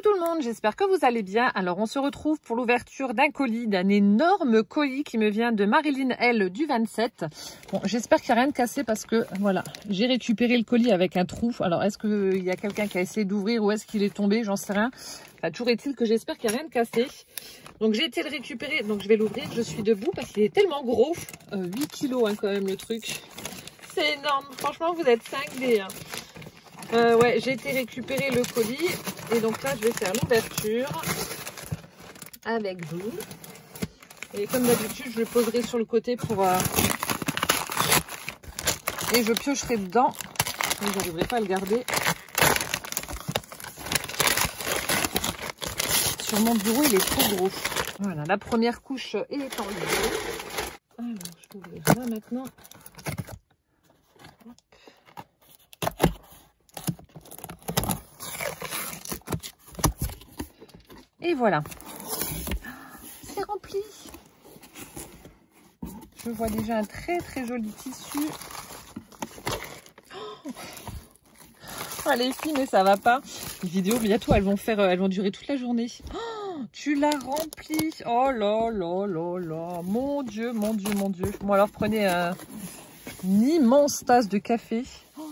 tout le monde, j'espère que vous allez bien. Alors on se retrouve pour l'ouverture d'un colis, d'un énorme colis qui me vient de Marilyn L du 27. Bon, j'espère qu'il n'y a rien de cassé parce que voilà, j'ai récupéré le colis avec un trou. Alors est-ce qu'il y a quelqu'un qui a essayé d'ouvrir ou est-ce qu'il est tombé, j'en sais rien. Enfin, toujours est-il que j'espère qu'il n'y a rien de cassé. Donc j'ai été le récupérer, donc je vais l'ouvrir, je suis debout parce qu'il est tellement gros. 8 kilos hein, quand même le truc. C'est énorme, franchement vous êtes cinglés. Hein. Ouais, j'ai été récupérer le colis et donc là je vais faire l'ouverture avec vous. Et comme d'habitude, je le poserai sur le côté pour et je piocherai dedans. Je n'arriverai pas à le garder. Sur mon bureau, il est trop gros. Voilà, la première couche est enlevée. Alors, je vais ouvrir là maintenant. Et voilà, c'est rempli. Je vois déjà un très très joli tissu. Oh, les filles, mais ça va pas. Les vidéos bientôt, elles vont durer toute la journée. Oh, tu l'as rempli. Oh là là là là. Mon Dieu, mon Dieu, mon Dieu. Bon alors prenez une immense tasse de café. Oh.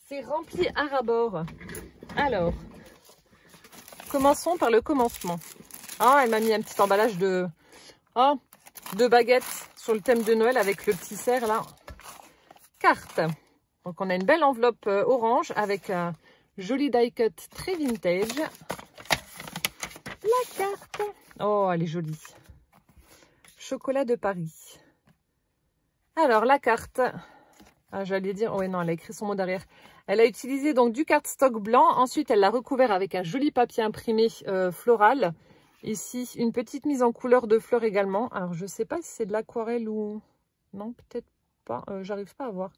C'est rempli à ras-bord. Alors, commençons par le commencement. Ah, elle m'a mis un petit emballage de baguettes sur le thème de Noël avec le petit cerf là. Carte. Donc on a une belle enveloppe orange avec un joli die cut très vintage. La carte. Oh, elle est jolie. Chocolat de Paris. Alors la carte. Ah, j'allais dire, ouais non, elle a écrit son mot derrière. Elle a utilisé donc du cardstock blanc. Ensuite, elle l'a recouvert avec un joli papier imprimé floral. Ici, une petite mise en couleur de fleurs également. Alors, je ne sais pas si c'est de l'aquarelle ou... Non, peut-être pas. J'arrive pas à voir.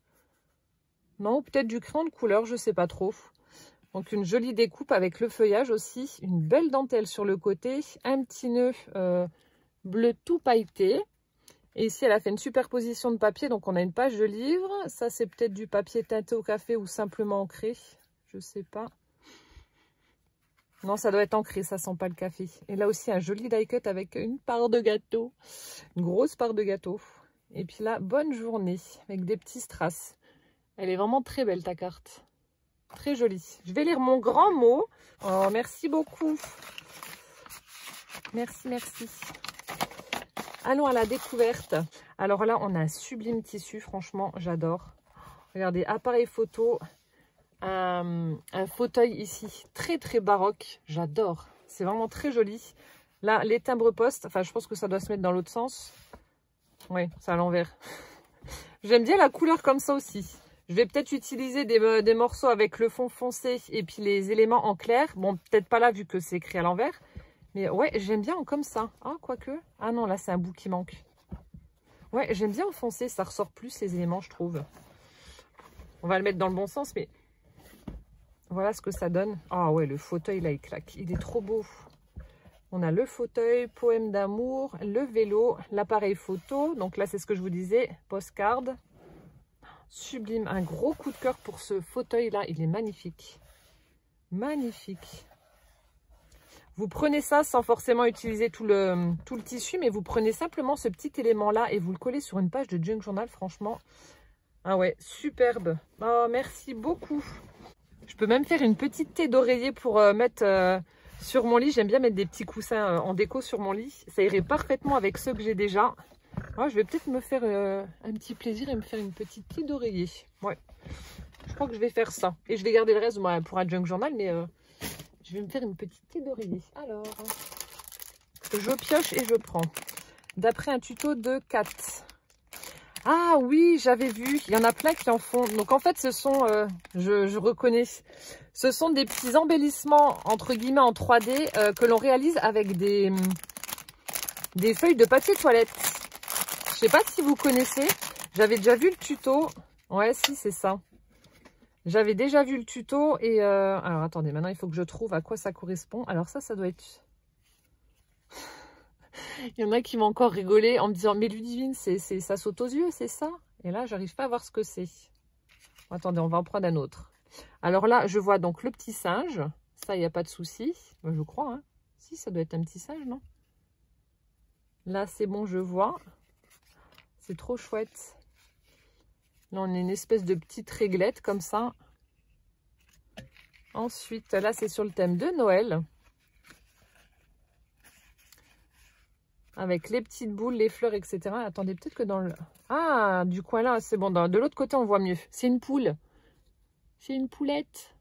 Non, peut-être du crayon de couleur, je ne sais pas trop. Donc, une jolie découpe avec le feuillage aussi. Une belle dentelle sur le côté. Un petit nœud bleu tout pailleté. Et ici, elle a fait une superposition de papier. Donc, on a une page de livre. Ça, c'est peut-être du papier teinté au café ou simplement ancré. Je ne sais pas. Non, ça doit être ancré. Ça sent pas le café. Et là aussi, un joli die cut avec une part de gâteau. Une grosse part de gâteau. Et puis là, bonne journée avec des petits strass. Elle est vraiment très belle, ta carte. Très jolie. Je vais lire mon grand mot. Oh, merci beaucoup. Merci, merci. Allons à la découverte. Alors là, on a un sublime tissu, franchement, j'adore. Regardez, appareil photo, un fauteuil ici, très très baroque, j'adore. C'est vraiment très joli. Là, les timbres-poste, enfin, je pense que ça doit se mettre dans l'autre sens. Oui, c'est à l'envers. J'aime bien la couleur comme ça aussi. Je vais peut-être utiliser des morceaux avec le fond foncé et puis les éléments en clair. Bon, peut-être pas là vu que c'est écrit à l'envers. Mais ouais, j'aime bien en comme ça. Ah, quoique. Ah non, là, c'est un bout qui manque. Ouais, j'aime bien enfoncer. Ça ressort plus les éléments, je trouve. On va le mettre dans le bon sens, mais voilà ce que ça donne. Ah ouais, le fauteuil, là, il claque. Il est trop beau. On a le fauteuil, poème d'amour, le vélo, l'appareil photo. Donc là, c'est ce que je vous disais, postcard. Sublime. Un gros coup de cœur pour ce fauteuil-là. Il est magnifique. Magnifique. Vous prenez ça sans forcément utiliser tout le tissu, mais vous prenez simplement ce petit élément-là et vous le collez sur une page de Junk Journal, franchement. Ah ouais, superbe. Oh, merci beaucoup. Je peux même faire une petite thé d'oreiller pour mettre sur mon lit. J'aime bien mettre des petits coussins en déco sur mon lit. Ça irait parfaitement avec ceux que j'ai déjà. Oh, je vais peut-être me faire un petit plaisir et me faire une petite thé d'oreiller. Ouais, je crois que je vais faire ça. Et je vais garder le reste pour un Junk Journal, mais... je vais me faire une petite thé d'oreiller. Alors, je pioche et je prends. D'après un tuto de Kat. Ah oui, j'avais vu. Il y en a plein qui en font. Donc en fait, ce sont, je reconnais, ce sont des petits embellissements, entre guillemets, en 3D que l'on réalise avec des feuilles de papier toilette. Je sais pas si vous connaissez. J'avais déjà vu le tuto. Ouais, si, c'est ça. J'avais déjà vu le tuto et... alors, attendez, maintenant, il faut que je trouve à quoi ça correspond. Alors, ça doit être... Il y en a qui m'ont encore rigolé en me disant « Mais Ludivine, ça saute aux yeux, c'est ça ?» Et là, j'arrive pas à voir ce que c'est. Attendez, on va en prendre un autre. Alors là, je vois donc le petit singe. Ça, il n'y a pas de souci. Je crois, hein. Si, ça doit être un petit singe, non? Là, c'est bon, je vois. C'est trop chouette. Là, on a une espèce de petite réglette comme ça. Ensuite, là, c'est sur le thème de Noël. Avec les petites boules, les fleurs, etc. Attendez, peut-être que dans le... Ah, du coin là, c'est bon. De l'autre côté, on voit mieux. C'est une poule. C'est une poulette.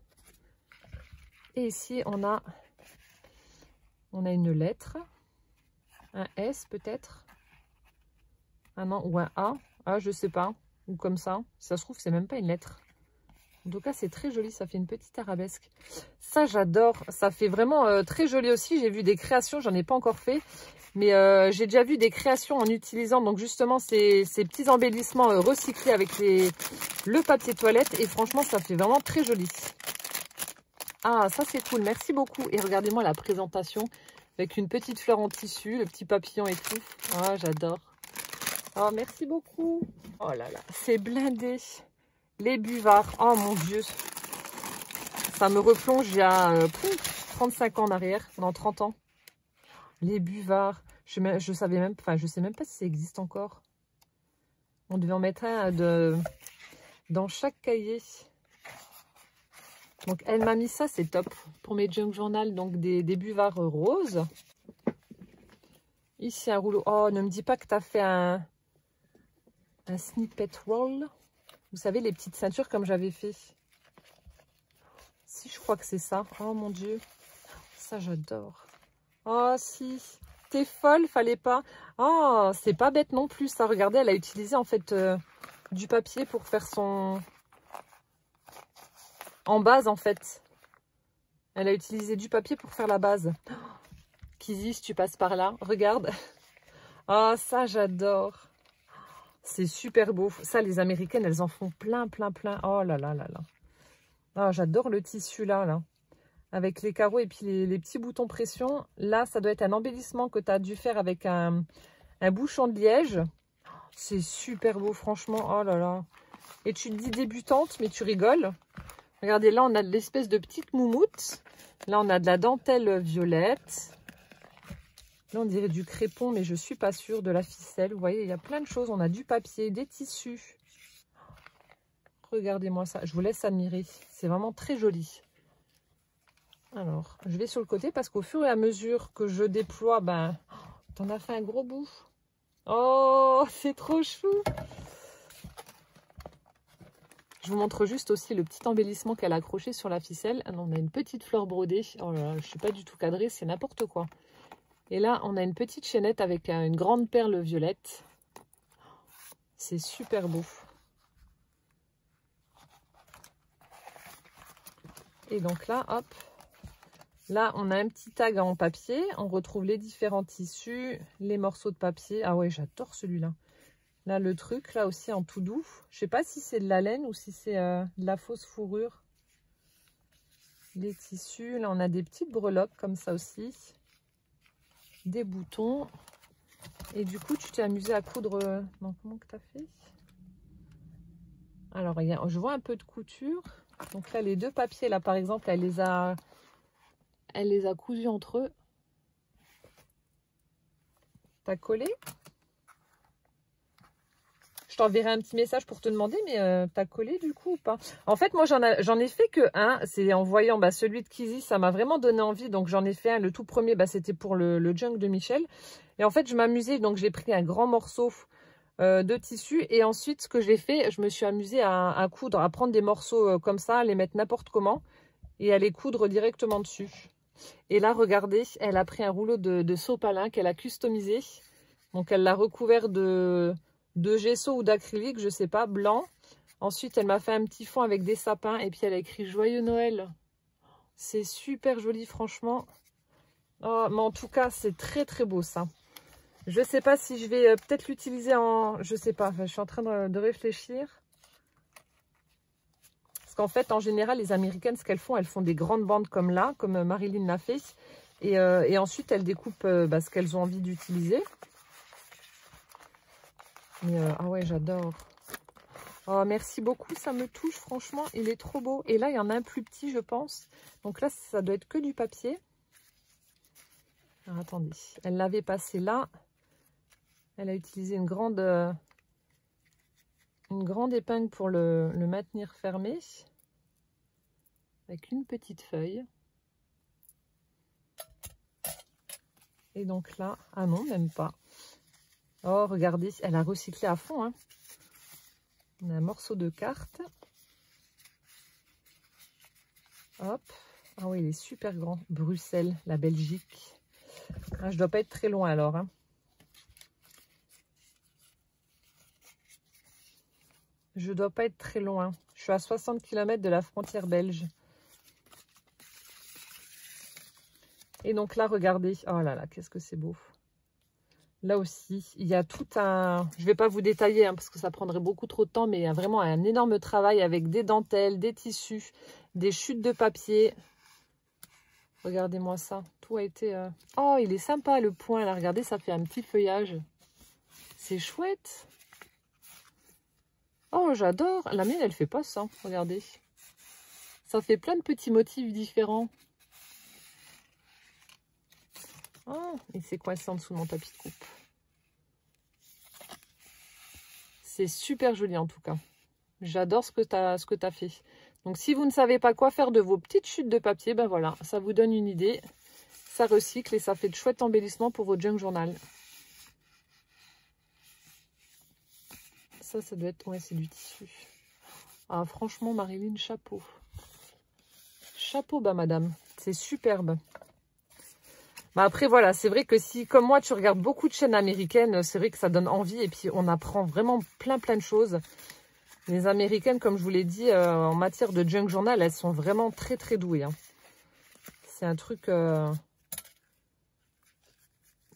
Et ici, on a une lettre. Un S, peut-être. Ah non, ou un A. Ah, je sais pas. Ou comme ça. Si ça se trouve, c'est même pas une lettre. En tout cas, c'est très joli. Ça fait une petite arabesque. Ça, j'adore. Ça fait vraiment très joli aussi. J'ai vu des créations. J'en ai pas encore fait. Mais j'ai déjà vu des créations en utilisant donc justement ces petits embellissements recyclés avec le papier toilette. Et franchement, ça fait vraiment très joli. Ah, ça c'est cool. Merci beaucoup. Et regardez-moi la présentation avec une petite fleur en tissu, le petit papillon et tout. Ah, j'adore. Oh, merci beaucoup. Oh là là, c'est blindé. Les buvards. Oh mon Dieu. Ça me replonge il y a 35 ans en arrière, pendant 30 ans. Les buvards, je savais même, enfin je sais même pas si ça existe encore. On devait en mettre un dans chaque cahier. Donc elle m'a mis ça, c'est top pour mes junk journal, donc des buvards roses. Ici un rouleau. Oh, ne me dis pas que tu as fait un snippet roll. Vous savez, les petites ceintures comme j'avais fait. Si, je crois que c'est ça. Oh mon Dieu, ça j'adore. Oh si, t'es folle, fallait pas. Oh, c'est pas bête non plus ça. Regardez, elle a utilisé en fait du papier pour faire son... En base en fait. Elle a utilisé du papier pour faire la base. Oh, Kizzy, si tu passes par là, regarde. Oh, ça j'adore. C'est super beau. Ça, les Américaines, elles en font plein, plein, plein. Oh là là là là. Oh, j'adore le tissu là. Avec les carreaux et puis les petits boutons pression. Là, ça doit être un embellissement que tu as dû faire avec un bouchon de liège. C'est super beau, franchement. Oh là là. Et tu te dis débutante, mais tu rigoles. Regardez, là, on a de l'espèce de petite moumoute. Là, on a de la dentelle violette. Là, on dirait du crépon, mais je ne suis pas sûre. De la ficelle. Vous voyez, il y a plein de choses. On a du papier, des tissus. Regardez-moi ça. Je vous laisse admirer. C'est vraiment très joli. Alors, je vais sur le côté parce qu'au fur et à mesure que je déploie, ben, t'en as fait un gros bout. Oh, c'est trop chou. Je vous montre juste aussi le petit embellissement qu'elle a accroché sur la ficelle. On a une petite fleur brodée. Oh là là, je ne suis pas du tout cadrée, c'est n'importe quoi. Et là, on a une petite chaînette avec une grande perle violette. C'est super beau. Et donc là, hop. Là, on a un petit tag en papier. On retrouve les différents tissus, les morceaux de papier. Ah ouais, j'adore celui-là. Là, le truc, là aussi, en tout doux. Je sais pas si c'est de la laine ou si c'est de la fausse fourrure. Les tissus. Là, on a des petites breloques comme ça aussi. Des boutons. Et du coup, tu t'es amusé à coudre... Non, comment que tu as fait? Alors, je vois un peu de couture. Donc là, les deux papiers, là, par exemple, elle les a cousus entre eux. T'as collé? Je t'enverrai un petit message pour te demander, mais t'as collé du coup ou pas? En fait, moi, j'en ai fait que un. C'est en voyant celui de Kizzy, ça m'a vraiment donné envie. Donc, j'en ai fait un. Le tout premier, c'était pour le junk de Michel. Et en fait, je m'amusais. Donc, j'ai pris un grand morceau de tissu. Et ensuite, ce que j'ai fait, je me suis amusée à coudre, à prendre des morceaux comme ça, à les mettre n'importe comment et à les coudre directement dessus. Et là, regardez, elle a pris un rouleau de sopalin qu'elle a customisé. Donc, elle l'a recouvert de gesso ou d'acrylique, je sais pas, blanc. Ensuite, elle m'a fait un petit fond avec des sapins. Et puis, elle a écrit « Joyeux Noël ». C'est super joli, franchement. Oh, mais en tout cas, c'est très, très beau, ça. Je sais pas si je vais peut-être l'utiliser en... Je sais pas, je suis en train de réfléchir. Parce qu'en fait, en général, les Américaines, ce qu'elles font, elles font des grandes bandes comme là, comme Marilyn l'a fait. Et ensuite, elles découpent ce qu'elles ont envie d'utiliser. Mais ah ouais, j'adore. Oh, merci beaucoup, ça me touche, franchement, il est trop beau. Et là, il y en a un plus petit, je pense. Donc là, ça doit être que du papier. Alors, attendez, elle l'avait passé là. Elle a utilisé une grande épingle pour le maintenir fermé. Avec une petite feuille. Et donc là, ah non, même pas. Oh, regardez, elle a recyclé à fond, hein. On a un morceau de carte. Hop. Ah oui, il est super grand. Bruxelles, la Belgique. Ah, je dois pas être très loin alors, hein. Je dois pas être très loin. Je suis à 60 km de la frontière belge. Et donc là, regardez. Oh là là, qu'est-ce que c'est beau. Là aussi, il y a tout un... Je ne vais pas vous détailler hein, parce que ça prendrait beaucoup trop de temps, mais il y a vraiment un énorme travail avec des dentelles, des tissus, des chutes de papier. Regardez-moi ça. Tout a été... Oh, il est sympa le point là. Regardez, ça fait un petit feuillage. C'est chouette. Oh, j'adore. La mienne, elle fait pas ça. Regardez. Ça fait plein de petits motifs différents. Oh, et c'est coincé en dessous de mon tapis de coupe. C'est super joli en tout cas. J'adore ce que tu as fait. Donc si vous ne savez pas quoi faire de vos petites chutes de papier, ben voilà, ça vous donne une idée. Ça recycle et ça fait de chouettes embellissements pour votre junk journal. Ça doit être... Ouais, c'est du tissu. Ah, franchement, Marilyn, chapeau. Chapeau, bah madame. C'est superbe. Bah après, voilà, c'est vrai que si, comme moi, tu regardes beaucoup de chaînes américaines, c'est vrai que ça donne envie. Et puis, on apprend vraiment plein de choses. Les américaines, comme je vous l'ai dit, en matière de junk journal, elles sont vraiment très douées. Hein. C'est un truc...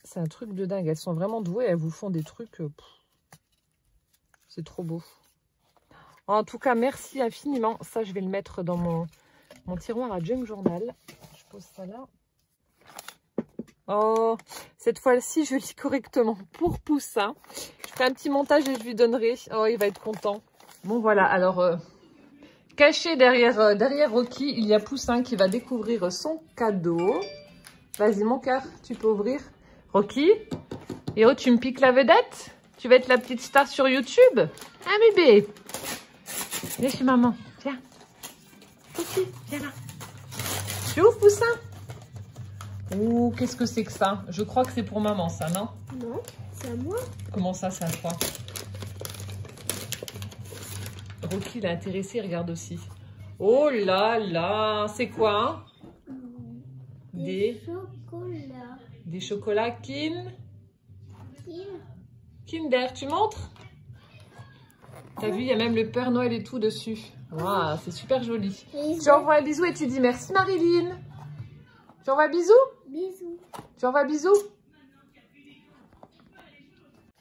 C'est un truc de dingue. Elles sont vraiment douées. Elles vous font des trucs... C'est trop beau. En tout cas, merci infiniment. Ça, je vais le mettre dans mon tiroir à junk journal. Je pose ça là. Oh, cette fois-ci, je lis correctement pour Poussin. Je ferai un petit montage et je lui donnerai. Oh, il va être content. Bon, voilà. Alors, caché derrière Rocky, il y a Poussin qui va découvrir son cadeau. Vas-y, mon cœur, tu peux ouvrir. Rocky, et oh, tu me piques la vedette? Tu vas être la petite star sur YouTube? Ah, bébé. Viens chez maman. Viens. Rocky, viens là. Tu ouvres, Poussin? Ouh, qu'est-ce que c'est que ça? Je crois que c'est pour maman, ça, non? Non, c'est à moi. Comment ça, c'est à toi? Rocky, il est intéressé, regarde aussi. Oh là là, c'est quoi? Des chocolats. Des chocolats Kinder, tu montres? T'as vu, il y a même le Père Noël et tout dessus. Waouh, c'est super joli. Tu envoies un bisou et tu dis merci Marilyn. Tu envoies un bisou? Bisous. Tu envoies un bisou?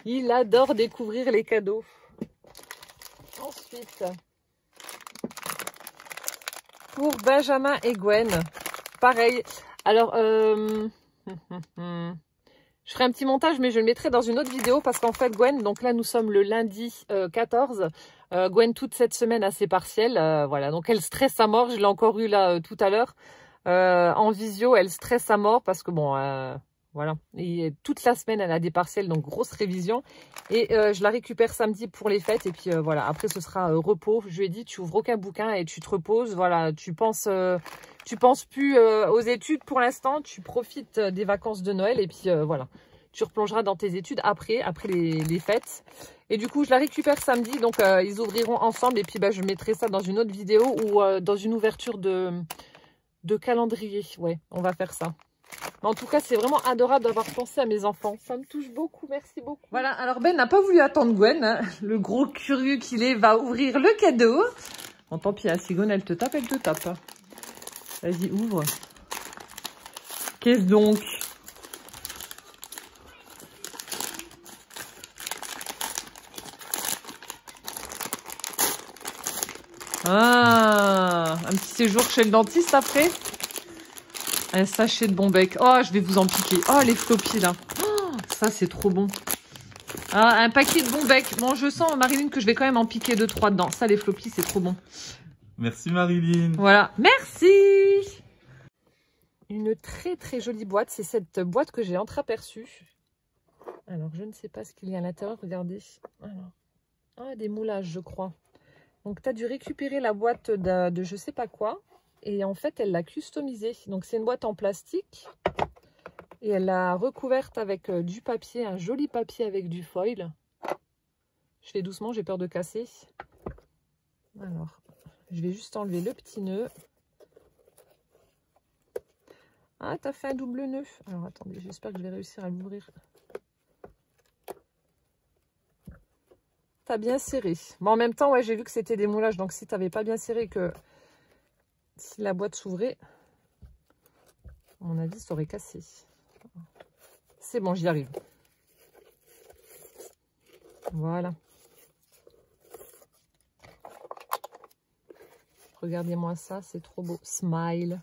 Il adore découvrir les cadeaux. Ensuite, pour Benjamin et Gwen, pareil. Alors, je ferai un petit montage, mais je le mettrai dans une autre vidéo parce qu'en fait, Gwen, donc là, nous sommes le lundi 14. Gwen, toute cette semaine, a ses partiels. Voilà, donc elle stresse à mort. Je l'ai encore eu là tout à l'heure. En visio, elle stresse à mort parce que bon, voilà. Et toute la semaine, elle a des partiels, donc grosse révision. Et je la récupère samedi pour les fêtes. Et puis voilà, après ce sera repos. Je lui ai dit, tu ouvres aucun bouquin et tu te reposes. Voilà, tu penses plus aux études pour l'instant. Tu profites des vacances de Noël et puis voilà. Tu replongeras dans tes études après les fêtes. Et du coup, je la récupère samedi. Donc, ils ouvriront ensemble. Et puis, je mettrai ça dans une autre vidéo ou dans une ouverture de calendrier. Ouais, on va faire ça. Mais en tout cas, c'est vraiment adorable d'avoir pensé à mes enfants. Ça me touche beaucoup. Merci beaucoup. Voilà, alors Ben n'a pas voulu attendre Gwen. Hein. Le gros curieux qu'il est va ouvrir le cadeau. Bon, tant pis, si Gwen, elle te tape, elle te tape. Vas-y, ouvre. Qu'est-ce donc? Ah, un petit séjour chez le dentiste après. Un sachet de Bonbec. Oh, je vais vous en piquer. Oh, les floppies là. Oh, ça, c'est trop bon. Ah, un paquet de bons becs. Bon, je sens, Marilyn, que je vais quand même en piquer 2-3 dedans. Ça, les floppies, c'est trop bon. Merci Marilyn. Voilà, merci. Une très très jolie boîte. C'est cette boîte que j'ai entreaperçue. Alors, je ne sais pas ce qu'il y a à l'intérieur. Regardez. Alors, ah, des moulages, je crois. Donc, tu as dû récupérer la boîte de je sais pas quoi. Et en fait, elle l'a customisée. Donc, c'est une boîte en plastique. Et elle l'a recouverte avec du papier, un joli papier avec du foil. Je fais doucement, j'ai peur de casser. Alors, je vais juste enlever le petit nœud. Ah, t'as fait un double nœud. Alors, attendez, j'espère que je vais réussir à l'ouvrir. T'as bien serré. Mais en même temps, ouais, j'ai vu que c'était des moulages. Donc, si t'avais pas bien serré, que si la boîte s'ouvrait, à mon avis, ça aurait cassé. C'est bon, j'y arrive. Voilà. Regardez-moi ça, c'est trop beau. Smile.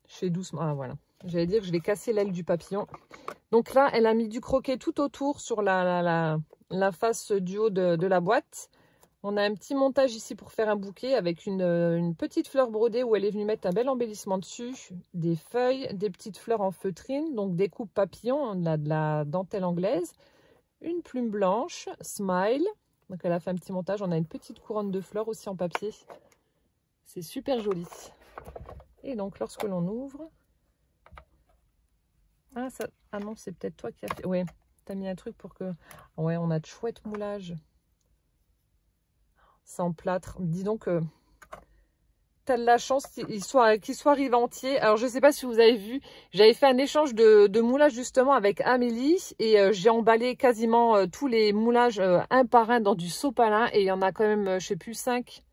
Je fais doucement. Ah, voilà. J'allais dire, je vais casser l'aile du papillon. Donc là, elle a mis du croquet tout autour sur la face du haut de la boîte. On a un petit montage ici pour faire un bouquet avec une petite fleur brodée où elle est venue mettre un bel embellissement dessus. Des feuilles, des petites fleurs en feutrine, donc des coupes papillons, de la dentelle anglaise. Une plume blanche, smile. Donc elle a fait un petit montage. On a une petite couronne de fleurs aussi en papier. C'est super joli. Et donc lorsque l'on ouvre... Ah, ça... ah non, c'est peut-être toi qui as fait... Ouais, t'as mis un truc pour que... Ouais, on a de chouettes moulages. C'est en plâtre. Dis donc, t'as de la chance qu'il soit arrivé entier. Alors, je ne sais pas si vous avez vu, j'avais fait un échange de moulages justement avec Amélie. Et j'ai emballé quasiment tous les moulages un par un dans du sopalin. Et il y en a quand même, je sais plus, 5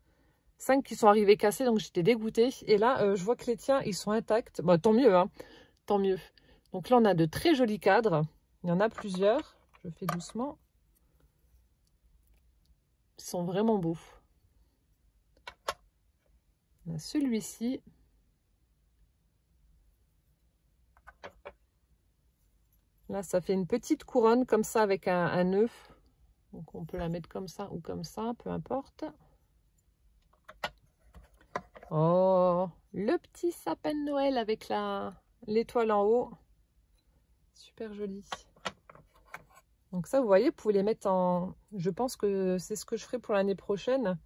qui sont arrivés cassés. Donc, j'étais dégoûtée. Et là, je vois que les tiens, ils sont intacts. Bon, tant mieux, hein. Tant mieux. Donc là, on a de très jolis cadres. Il y en a plusieurs. Je fais doucement. Ils sont vraiment beaux. On a celui-ci. Là, ça fait une petite couronne comme ça avec un nœud. Donc, on peut la mettre comme ça ou comme ça, peu importe. Oh, le petit sapin de Noël avec l'étoile en haut. Super joli. Donc ça, vous voyez, vous pouvez les mettre en... Je pense que c'est ce que je ferai pour l'année prochaine.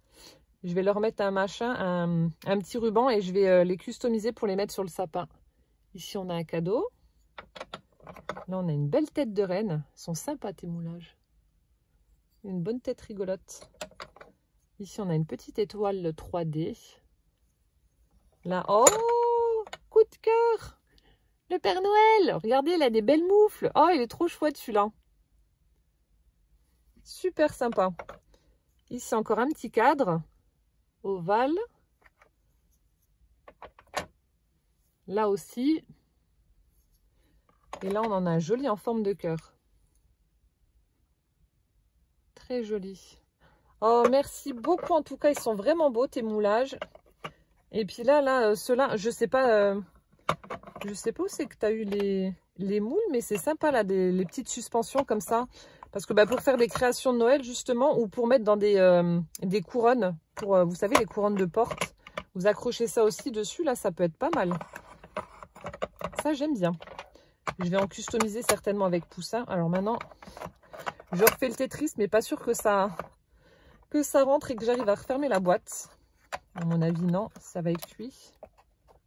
Je vais leur mettre un machin, un petit ruban et je vais les customiser pour les mettre sur le sapin. Ici, on a un cadeau. Là, on a une belle tête de reine. Ils sont sympas, tes moulages. Une bonne tête rigolote. Ici, on a une petite étoile 3D. Là, oh, coup de cœur. Le Père Noël. Regardez, il a des belles moufles. Oh, il est trop chouette, celui-là. Super sympa. Ici, encore un petit cadre ovale. Là aussi. Et là, on en a un joli en forme de cœur. Très joli. Oh, merci beaucoup. En tout cas, ils sont vraiment beaux, tes moulages. Et puis là, ceux-là, je sais pas où c'est que tu as eu les moules, mais c'est sympa, là, les petites suspensions comme ça. Parce que pour faire des créations de Noël, justement, ou pour mettre dans des couronnes, pour, vous savez, les couronnes de porte, vous accrochez ça aussi dessus, là, ça peut être pas mal. Ça, j'aime bien. Je vais en customiser certainement avec Poussin. Alors maintenant, je refais le Tetris, mais pas sûr que ça rentre et que j'arrive à refermer la boîte. À mon avis, non, ça va être cuit.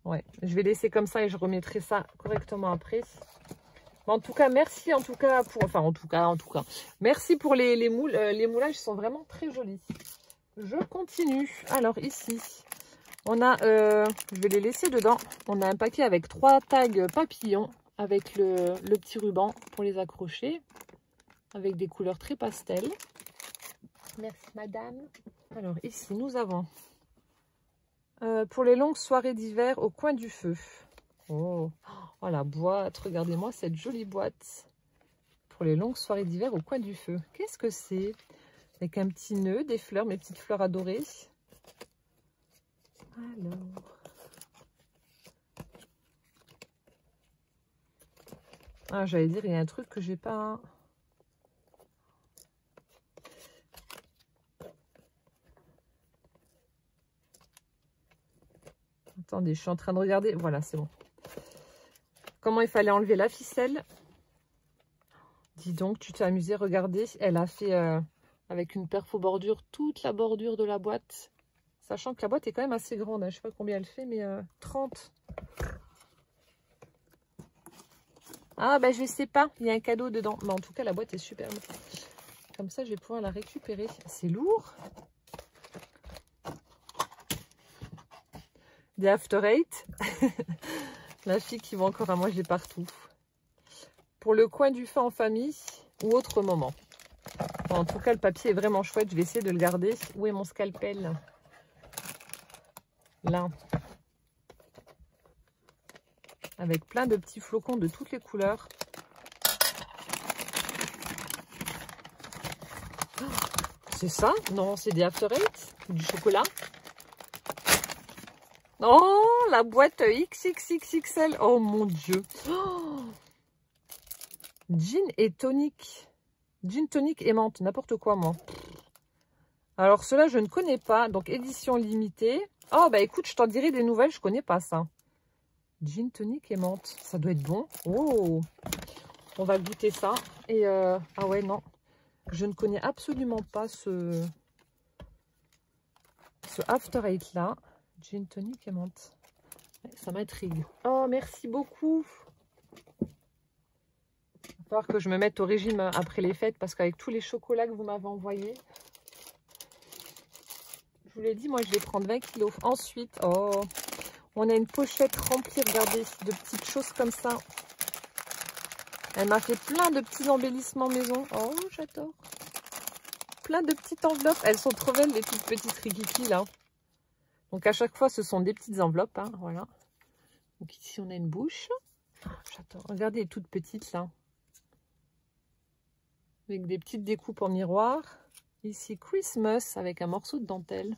Ouais, je vais laisser comme ça et je remettrai ça correctement après. En tout cas, merci en tout cas pour... Enfin, en tout cas. Merci pour les moules. Les moulages sont vraiment très jolis. Je continue. Alors ici, on a... je vais les laisser dedans. On a un paquet avec 3 tags papillons avec le petit ruban pour les accrocher. Avec des couleurs très pastel. Merci madame. Alors ici, nous avons... pour les longues soirées d'hiver au coin du feu. Oh, la boîte, regardez-moi cette jolie boîte. Pour les longues soirées d'hiver au coin du feu. Qu'est-ce que c'est? Avec un petit nœud, des fleurs, mes petites fleurs adorées. Ah, j'allais dire, il y a un truc que j'ai pas... Attendez, je suis en train de regarder. Voilà, c'est bon. Comment il fallait enlever la ficelle. Dis donc, tu t'es amusée. Regardez, elle a fait avec une perfo bordure toute la bordure de la boîte. Sachant que la boîte est quand même assez grande. Hein. Je ne sais pas combien elle fait, mais 30. Ah, bah je sais pas. Il y a un cadeau dedans. Mais en tout cas, la boîte est superbe. Comme ça, je vais pouvoir la récupérer. C'est lourd. Des After Eight. La fille qui va encore à manger partout. Pour le coin du feu en famille ou autre moment. Bon, en tout cas, le papier est vraiment chouette. Je vais essayer de le garder. Où est mon scalpel? Là. Avec plein de petits flocons de toutes les couleurs. Oh, c'est ça? Non, c'est des After Eight? Du chocolat? Oh, la boîte XXXXL. Oh mon Dieu. Oh. Gin et tonic. Gin tonic et menthe. N'importe quoi, moi. Alors, cela je ne connais pas. Donc, édition limitée. Oh, bah écoute, je t'en dirai des nouvelles. Je connais pas ça. Gin tonic et menthe. Ça doit être bon. Oh. On va goûter ça. Et, ah ouais, non. Je ne connais absolument pas ce After Eight là. Gin tonic et menthe. Ça m'intrigue. Oh, merci beaucoup. Il va falloir que je me mette au régime après les fêtes parce qu'avec tous les chocolats que vous m'avez envoyés, je vous l'ai dit, moi je vais prendre 20 kilos. Ensuite, oh, on a une pochette remplie, regardez, de petites choses comme ça. Elle m'a fait plein de petits embellissements maison. Oh, j'adore. Plein de petites enveloppes. Elles sont trop belles, les toutes petites rikiki là. Donc à chaque fois, ce sont des petites enveloppes. Hein, voilà. Donc ici, on a une bouche. Oh, j'adore. Regardez les toutes petites là. Avec des petites découpes en miroir. Ici, Christmas avec un morceau de dentelle.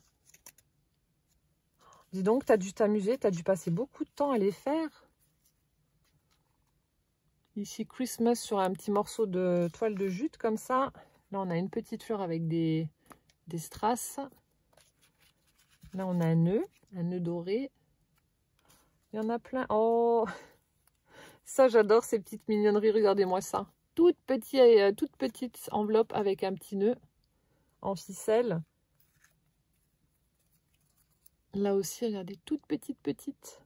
Dis donc, tu as dû t'amuser, tu as dû passer beaucoup de temps à les faire. Ici, Christmas sur un petit morceau de toile de jute comme ça. Là, on a une petite fleur avec des strass. Là, on a un nœud doré. Il y en a plein. Oh, ça, j'adore ces petites mignonneries. Regardez-moi ça. Toute petite enveloppe avec un petit nœud en ficelle. Là aussi, regardez, toute petite.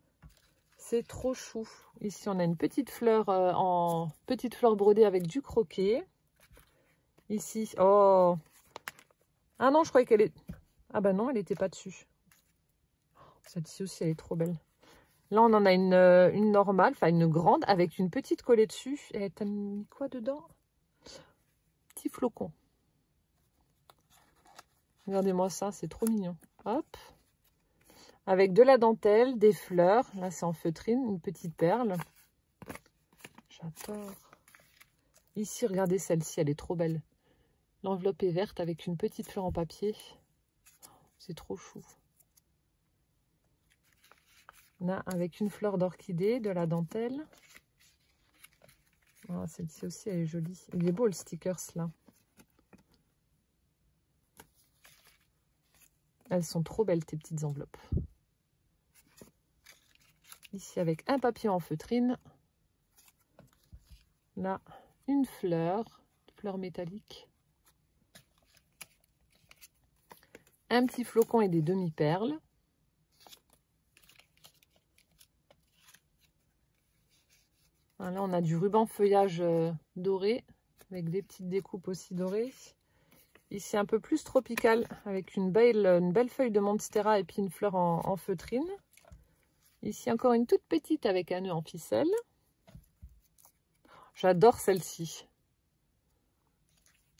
C'est trop chou. Ici, on a une petite fleur brodée avec du croquet. Ici, oh. Ah non, je croyais qu'elle est... Ah bah non, elle n'était pas dessus. Celle-ci aussi, elle est trop belle. Là, on en a une normale, enfin une grande, avec une petite collée dessus. Et t'as mis quoi dedans? Petit flocon. Regardez-moi ça, c'est trop mignon. Hop. Avec de la dentelle, des fleurs. Là, c'est en feutrine, une petite perle. J'adore. Ici, regardez celle-ci, elle est trop belle. L'enveloppe est verte avec une petite fleur en papier. C'est trop chou. Là, avec une fleur d'orchidée, de la dentelle. Oh, celle-ci aussi, elle est jolie. Il est beau le sticker, là. Elles sont trop belles, tes petites enveloppes. Ici, avec un papier en feutrine. Là, une fleur métallique. Un petit flocon et des demi-perles. Là, on a du ruban feuillage doré, avec des petites découpes aussi dorées. Ici, un peu plus tropical, avec une belle feuille de monstera et puis une fleur en feutrine. Ici, encore une toute petite avec un nœud en ficelle. J'adore celle-ci.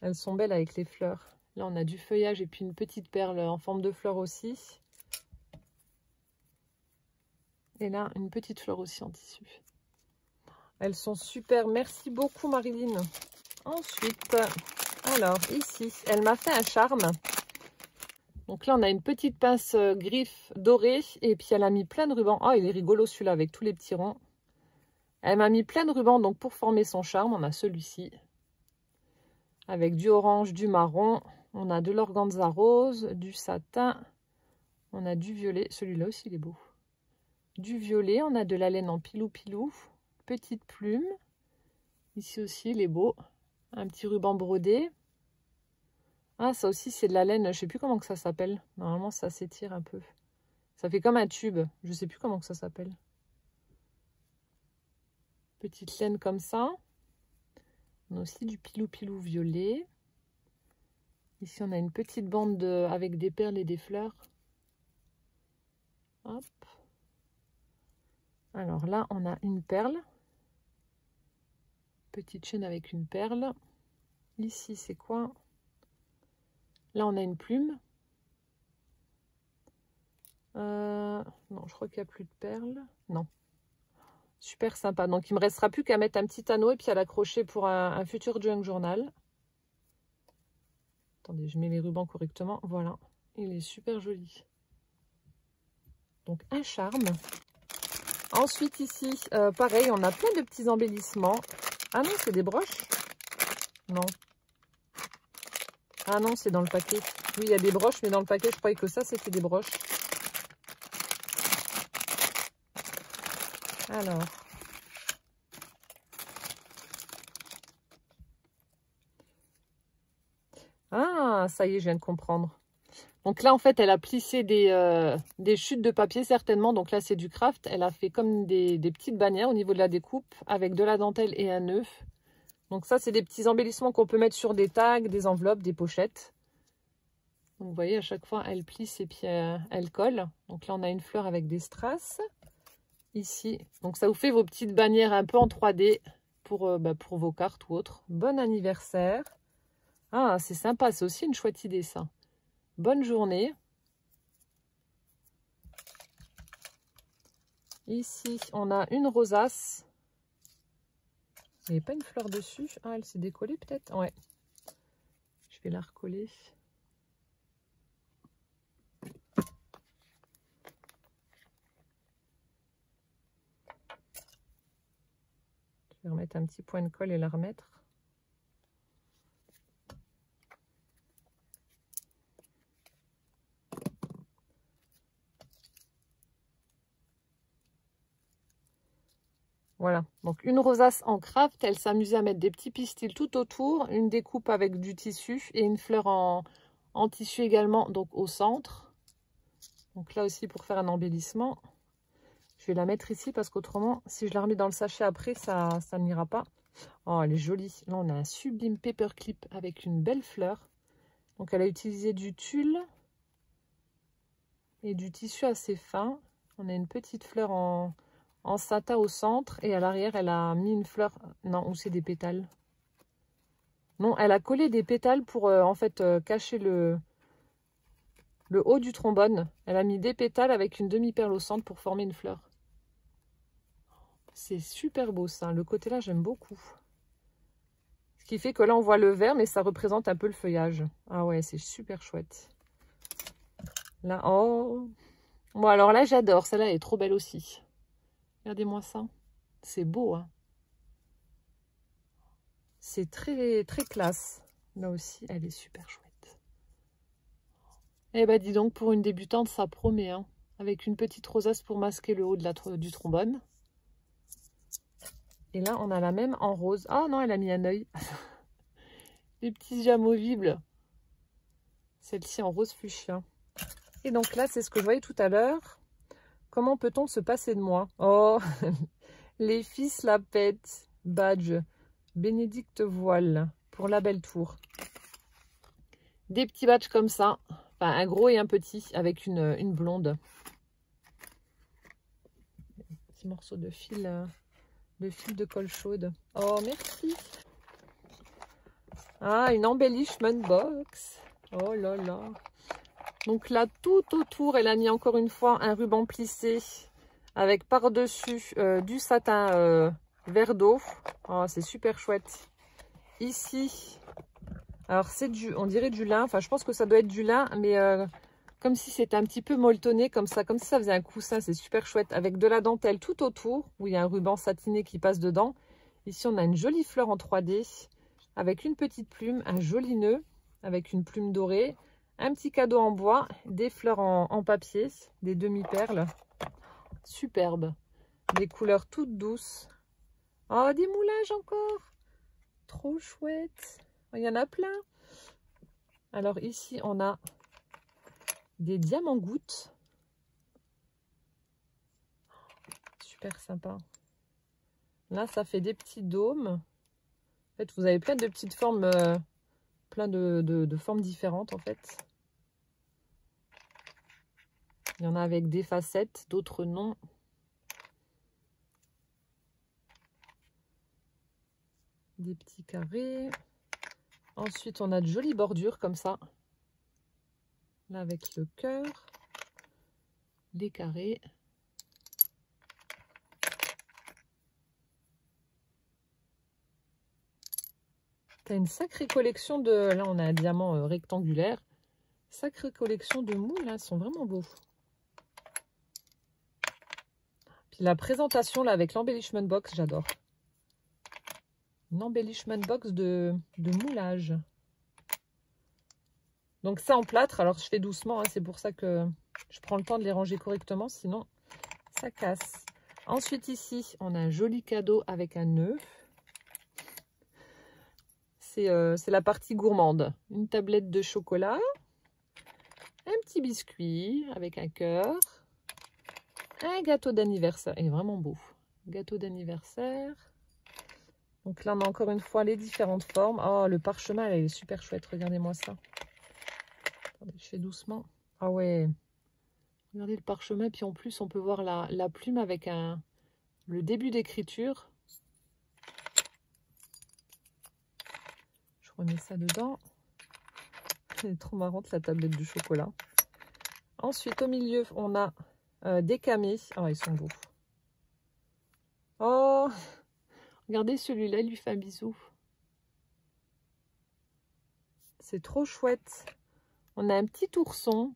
Elles sont belles avec les fleurs. Là, on a du feuillage et puis une petite perle en forme de fleur aussi. Et là, une petite fleur aussi en tissu. Elles sont super. Merci beaucoup, Marilyn. Ensuite, alors, ici, elle m'a fait un charme. Donc là, on a une petite pince griffe dorée. Et puis, elle a mis plein de rubans. Oh, il est rigolo celui-là avec tous les petits ronds. Elle m'a mis plein de rubans, donc pour former son charme, on a celui-ci. Avec du orange, du marron, on a de l'organza rose, du satin, on a du violet. Celui-là aussi, il est beau. Du violet, on a de la laine en pilou-pilou, petite plume. Ici aussi, il est beau. Un petit ruban brodé. Ah, ça aussi, c'est de la laine. Je ne sais plus comment que ça s'appelle. Normalement, ça s'étire un peu. Ça fait comme un tube. Je ne sais plus comment que ça s'appelle. Petite laine comme ça. On a aussi du pilou-pilou violet. Ici, on a une petite bande avec des perles et des fleurs. Hop. Alors là, on a une perle. Petite chaîne avec une perle. Ici, c'est quoi? Là, on a une plume. Non, je crois qu'il n'y a plus de perles. Non. Super sympa. Donc, il me restera plus qu'à mettre un petit anneau et puis à l'accrocher pour un futur junk journal. Attendez, je mets les rubans correctement. Voilà. Il est super joli. Donc, un charme. Ensuite, ici, pareil, on a plein de petits embellissements. Ah non, c'est des broches? Non. Ah non, c'est dans le paquet. Oui, il y a des broches, mais dans le paquet, je croyais que ça, c'était des broches. Alors. Ah, ça y est, je viens de comprendre. Donc là, en fait, elle a plissé des chutes de papier, certainement. Donc là, c'est du craft. Elle a fait comme des petites bannières au niveau de la découpe avec de la dentelle et un nœud. Donc ça, c'est des petits embellissements qu'on peut mettre sur des tags, des enveloppes, des pochettes. Donc vous voyez, à chaque fois, elle plisse et puis elle colle. Donc là, on a une fleur avec des strass. Ici. Donc ça vous fait vos petites bannières un peu en 3D pour vos cartes ou autres. Bon anniversaire. Ah, c'est sympa. C'est aussi une chouette idée, ça. Bonne journée. Ici, on a une rosace. Il n'y avait pas une fleur dessus. Ah, elle s'est décollée peut-être. Ouais. Je vais la recoller. Je vais remettre un petit point de colle et la remettre. Voilà, donc une rosace en craft, elle s'amusait à mettre des petits pistils tout autour, une découpe avec du tissu et une fleur en tissu également, donc au centre. Donc là aussi pour faire un embellissement. Je vais la mettre ici parce qu'autrement, si je la remets dans le sachet après, ça n'ira pas. Oh, elle est jolie. Là, on a un sublime paperclip avec une belle fleur. Donc elle a utilisé du tulle et du tissu assez fin. On a une petite fleur en satin au centre et à l'arrière elle a mis une fleur, non, ou c'est des pétales, non, elle a collé des pétales pour en fait cacher le haut du trombone. Elle a mis des pétales avec une demi-perle au centre pour former une fleur. C'est super beau ça, le côté là j'aime beaucoup, ce qui fait que là on voit le vert mais ça représente un peu le feuillage. Ah ouais, c'est super chouette là. Oh bon, alors là j'adore, celle-là est trop belle aussi. Regardez-moi ça. C'est beau, hein. C'est très, très classe. Là aussi, elle est super chouette. Eh ben, dis donc, pour une débutante, ça promet, hein. Avec une petite rosace pour masquer le haut du trombone. Et là, on a la même en rose. Ah non, elle a mis un œil. Les petits yeux amovibles. Celle-ci en rose fuchsia. Et donc là, c'est ce que je voyais tout à l'heure. Comment peut-on se passer de moi? Oh, les fils la pètent. Badge. Bénédicte Voile pour la belle tour. Des petits badges comme ça. Enfin, un gros et un petit avec une blonde. Un petit morceau de fil de colle chaude. Oh, merci. Ah, une embellishment box. Oh là là. Donc là, tout autour, elle a mis encore une fois un ruban plissé avec par-dessus du satin vert d'eau. Oh, c'est super chouette. Ici, alors c'est on dirait du lin. Enfin, je pense que ça doit être du lin, mais comme si c'était un petit peu molletonné, comme ça faisait un coussin, c'est super chouette, avec de la dentelle tout autour, où il y a un ruban satiné qui passe dedans. Ici, on a une jolie fleur en 3D, avec une petite plume, un joli nœud, avec une plume dorée, un petit cadeau en bois, des fleurs en papier, des demi-perles, superbes, des couleurs toutes douces. Oh, des moulages encore, trop chouette, il y en a plein. Alors ici, on a des diamants gouttes. Super sympa. Là, ça fait des petits dômes. En fait, vous avez plein de petites formes, plein de formes différentes en fait. Il y en a avec des facettes, d'autres non. Des petits carrés. Ensuite, on a de jolies bordures comme ça. Là, avec le cœur, les carrés. T'as une sacrée collection de... Là, on a un diamant rectangulaire. Sacrée collection de moules, là, ils sont vraiment beaux. Puis la présentation, là, avec l'embellishment box, j'adore. Une embellishment box de moulage. Donc ça en plâtre, alors je fais doucement, hein, c'est pour ça que je prends le temps de les ranger correctement, sinon ça casse. Ensuite ici, on a un joli cadeau avec un nœud. C'est la partie gourmande. Une tablette de chocolat, un petit biscuit avec un cœur, un gâteau d'anniversaire. Il est vraiment beau. Gâteau d'anniversaire. Donc là, on a encore une fois les différentes formes. Oh, le parchemin, là, il est super chouette. Regardez-moi ça. Attendez, je fais doucement. Ah ouais. Regardez le parchemin. Puis en plus, on peut voir la plume avec le début d'écriture. Je remets ça dedans. Elle est trop marrante, la tablette de chocolat. Ensuite, au milieu, on a des camés. Oh, ils sont beaux. Oh, regardez celui-là, il lui fait un bisou. C'est trop chouette. On a un petit ourson.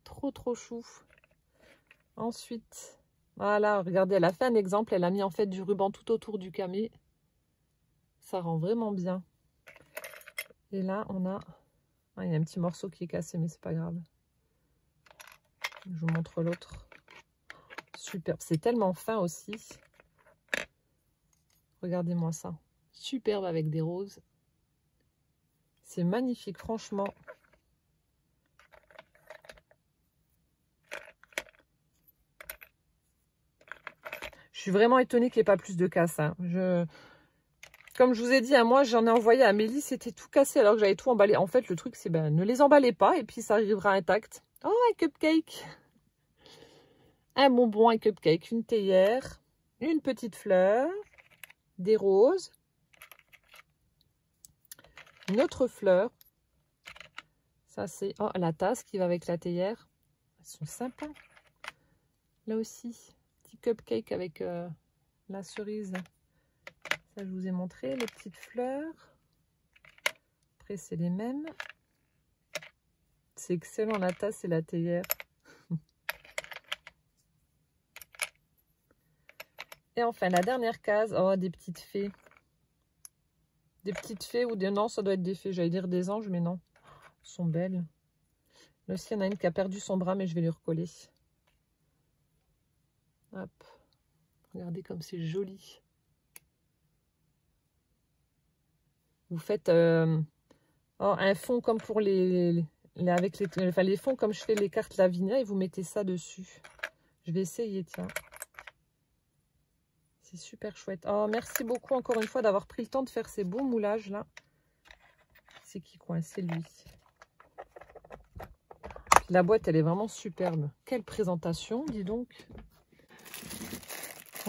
Trop chou. Ensuite, voilà, regardez, elle a fait un exemple. Elle a mis en fait du ruban tout autour du camé. Ça rend vraiment bien. Et là, on a... Ah, il y a un petit morceau qui est cassé, mais c'est pas grave. Je vous montre l'autre. Superbe. C'est tellement fin aussi. Regardez-moi ça. Superbe avec des roses. C'est magnifique, franchement. Je suis vraiment étonnée qu'il n'y ait pas plus de casse. Hein. Comme je vous ai dit, à moi, j'en ai envoyé à Amélie, c'était tout cassé alors que j'avais tout emballé. En fait, le truc, c'est ne les emballez pas et puis ça arrivera intact. Oh, un cupcake. Un bonbon, un cupcake, une théière, une petite fleur, des roses, une autre fleur. Ça, c'est la tasse qui va avec la théière. Elles sont sympas. Là aussi, petit cupcake avec la cerise. Ça, je vous ai montré, les petites fleurs. Après, c'est les mêmes. C'est excellent, la tasse et la théière. Et enfin, la dernière case. Oh, des petites fées. Des petites fées ou des... Non, ça doit être des fées. J'allais dire des anges, mais non. Elles sont belles. Là aussi, il y en a une qui a perdu son bras, mais je vais lui recoller. Hop. Regardez comme c'est joli. Vous faites un fond comme pour les fonds comme je fais les cartes Lavinia et vous mettez ça dessus. Je vais essayer, tiens. C'est super chouette. Oh, merci beaucoup encore une fois d'avoir pris le temps de faire ces beaux moulages là. C'est qui quoi? C'est lui. La boîte, elle est vraiment superbe. Quelle présentation, dis donc.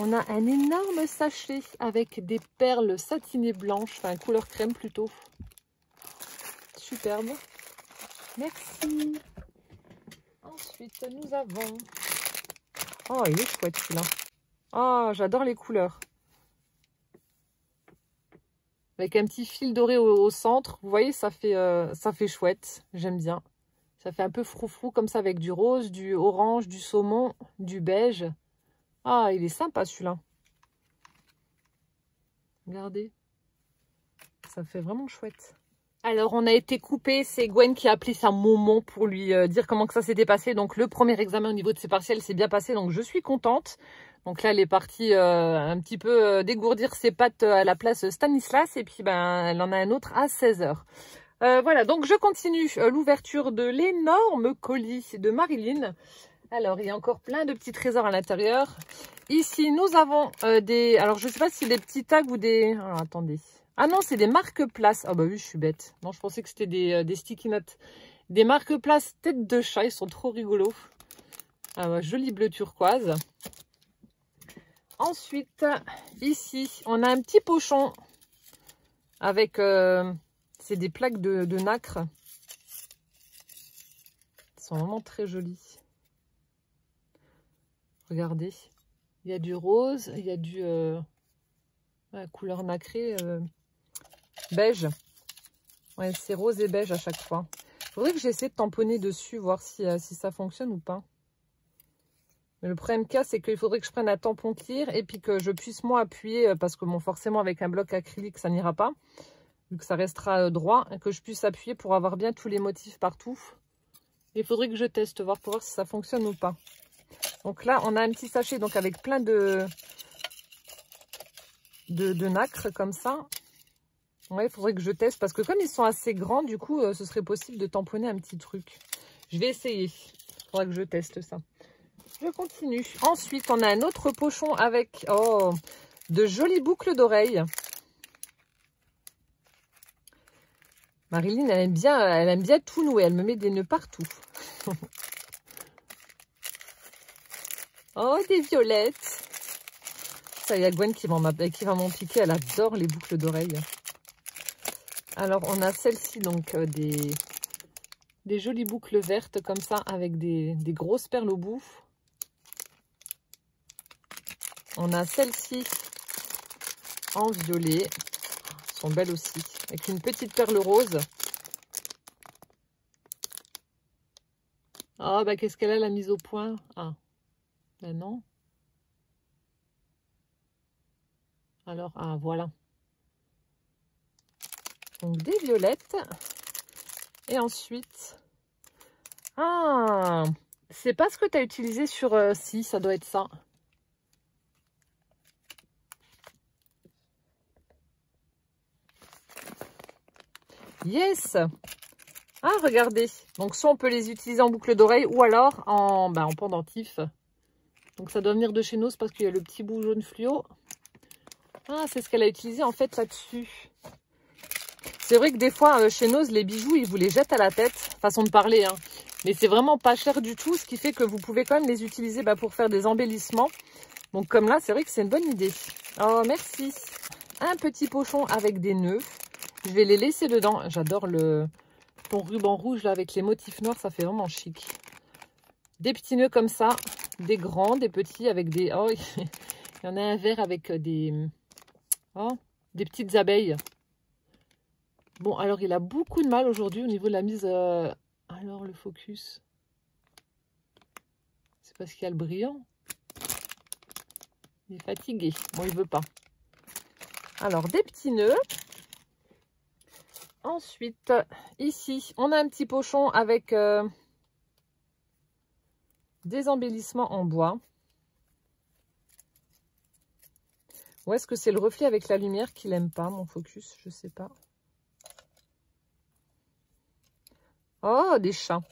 On a un énorme sachet avec des perles satinées blanches, enfin couleur crème plutôt. Superbe. Merci. Ensuite, nous avons... Oh, il est chouette celui-là. Oh, j'adore les couleurs. Avec un petit fil doré au centre. Vous voyez, ça fait chouette. J'aime bien. Ça fait un peu froufrou comme ça avec du rose, du orange, du saumon, du beige. Ah, il est sympa celui-là. Regardez. Ça fait vraiment chouette. Alors, on a été coupé. C'est Gwen qui a appelé sa maman pour lui dire comment que ça s'était passé. Donc, le premier examen au niveau de ses partiels s'est bien passé. Donc, je suis contente. Donc là, elle est partie un petit peu dégourdir ses pattes à la place Stanislas. Et puis, ben, elle en a un autre à 16 h. Voilà, donc je continue l'ouverture de l'énorme colis de Marilyn. Alors, il y a encore plein de petits trésors à l'intérieur. Ici, nous avons des... Alors, je ne sais pas si c'est des petits tags ou des... Alors, attendez. Ah non, c'est des marque-places. Ah bah oui, je suis bête. Non, je pensais que c'était des sticky notes. Des marque-places tête de chat. Ils sont trop rigolos. Ah ouais, joli bleu turquoise. Ensuite, ici, on a un petit pochon avec... c'est des plaques de nacre. Ils sont vraiment très jolis. Regardez. Il y a du rose, il y a du couleur nacrée beige. Ouais, c'est rose et beige à chaque fois. Il faudrait que j'essaie de tamponner dessus, voir si ça fonctionne ou pas. Mais le problème qu'il y a, c'est qu'il faudrait que je prenne un tampon clear et puis que je puisse moi appuyer, parce que bon, forcément avec un bloc acrylique, ça n'ira pas. Vu que ça restera droit, et que je puisse appuyer pour avoir bien tous les motifs partout. Il faudrait que je teste, voir pour voir si ça fonctionne ou pas. Donc là, on a un petit sachet donc avec plein de nacre comme ça. Ouais, il faudrait que je teste parce que comme ils sont assez grands, du coup, ce serait possible de tamponner un petit truc. Je vais essayer. Il faudra que je teste ça. Je continue. Ensuite, on a un autre pochon avec de jolies boucles d'oreilles. Marilyn, elle aime bien tout nouer. Elle me met des nœuds partout. Oh, des violettes. Ça, il y a Gwen qui va m'en piquer. Elle adore les boucles d'oreilles. Alors, on a celle-ci, donc, des jolies boucles vertes comme ça, avec des grosses perles au bout. On a celle-ci en violet. Elles sont belles aussi. Avec une petite perle rose. Ah, bah, qu'est-ce qu'elle a, la mise au point? Ah, ben non. Alors, ah, voilà. Donc, des violettes. Et ensuite... Ah, c'est pas ce que tu as utilisé sur... si, ça doit être ça. Yes! Ah, regardez. Donc, soit on peut les utiliser en boucle d'oreille ou alors en pendentif. Donc, ça doit venir de chez nous parce qu'il y a le petit bout jaune fluo. Ah, c'est ce qu'elle a utilisé en fait là-dessus. C'est vrai que des fois, chez Nose, les bijoux, ils vous les jettent à la tête. Façon de parler, hein. Mais c'est vraiment pas cher du tout, ce qui fait que vous pouvez quand même les utiliser pour faire des embellissements. Donc, comme là, c'est vrai que c'est une bonne idée. Oh, merci. Un petit pochon avec des nœuds. Je vais les laisser dedans. J'adore ton ruban rouge là avec les motifs noirs, ça fait vraiment chic. Des petits nœuds comme ça, des grands, des petits avec des... Oh, il y en a un vert avec des petites abeilles. Bon, alors il a beaucoup de mal aujourd'hui au niveau de la mise... Alors le focus. C'est parce qu'il y a le brillant. Il est fatigué. Bon, il veut pas. Alors, des petits nœuds. Ensuite, ici, on a un petit pochon avec des embellissements en bois. Ou est-ce que c'est le reflet avec la lumière qu'il n'aime pas, mon focus? Je sais pas. Oh, des chats.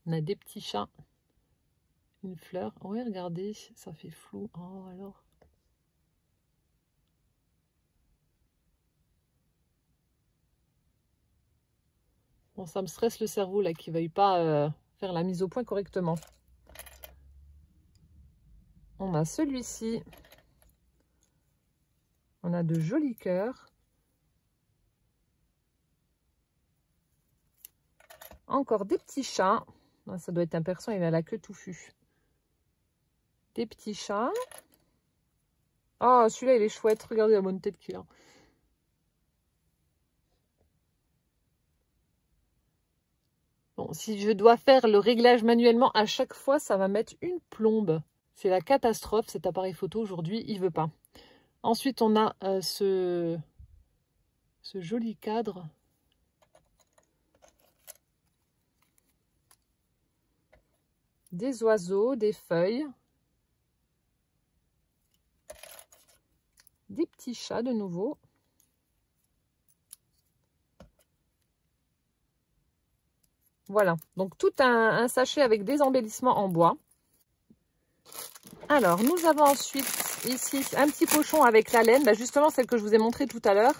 On a des petits chats. Une fleur. Oui, regardez, ça fait flou. Oh, alors. Bon, ça me stresse le cerveau, là, qu'il ne veuille pas faire la mise au point correctement. On a celui-ci. On a de jolis cœurs. Encore des petits chats. Ça doit être un persan, il a la queue touffue. Des petits chats. Oh, celui-là, il est chouette. Regardez la bonne tête qu'il a. Bon, si je dois faire le réglage manuellement, à chaque fois, ça va mettre une plombe. C'est la catastrophe, cet appareil photo aujourd'hui, il veut pas. Ensuite, on a ce joli cadre. Des oiseaux, des feuilles. Des petits chats de nouveau. Voilà, donc tout un sachet avec des embellissements en bois. Alors, nous avons ensuite ici un petit pochon avec la laine, justement celle que je vous ai montrée tout à l'heure.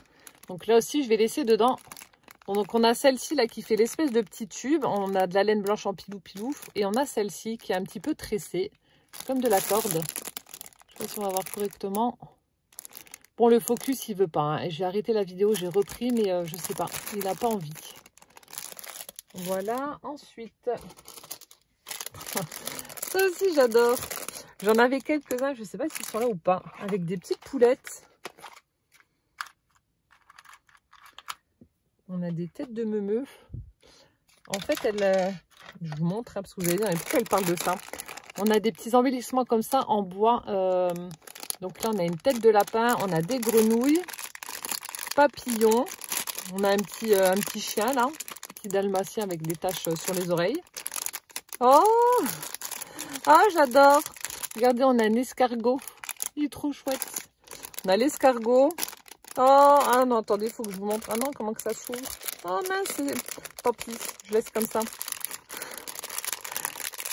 Donc là aussi, je vais laisser dedans. Donc on a celle-ci là qui fait l'espèce de petit tube. On a de la laine blanche en pilou-pilou. Et on a celle-ci qui est un petit peu tressée, comme de la corde. Je ne sais pas si on va voir correctement. Bon, le focus, il veut pas. Hein. J'ai arrêté la vidéo, j'ai repris, mais je sais pas. Il n'a pas envie. Voilà, ensuite, ça aussi j'adore. J'en avais quelques-uns, je ne sais pas s'ils sont là ou pas, avec des petites poulettes. On a des têtes de meumeux. En fait, je vous montre, parce que vous allez dire, mais pourquoi elle parle de ça? On a des petits embellissements comme ça en bois. Donc là, on a une tête de lapin, on a des grenouilles, papillons. On a un petit chien là. Dalmatien avec des taches sur les oreilles. Oh, ah, j'adore. Regardez, on a un escargot. Il est trop chouette. On a l'escargot. Oh, ah non, attendez, il faut que je vous montre. Ah non, comment que ça s'ouvre? Oh mince, tant pis, je laisse comme ça.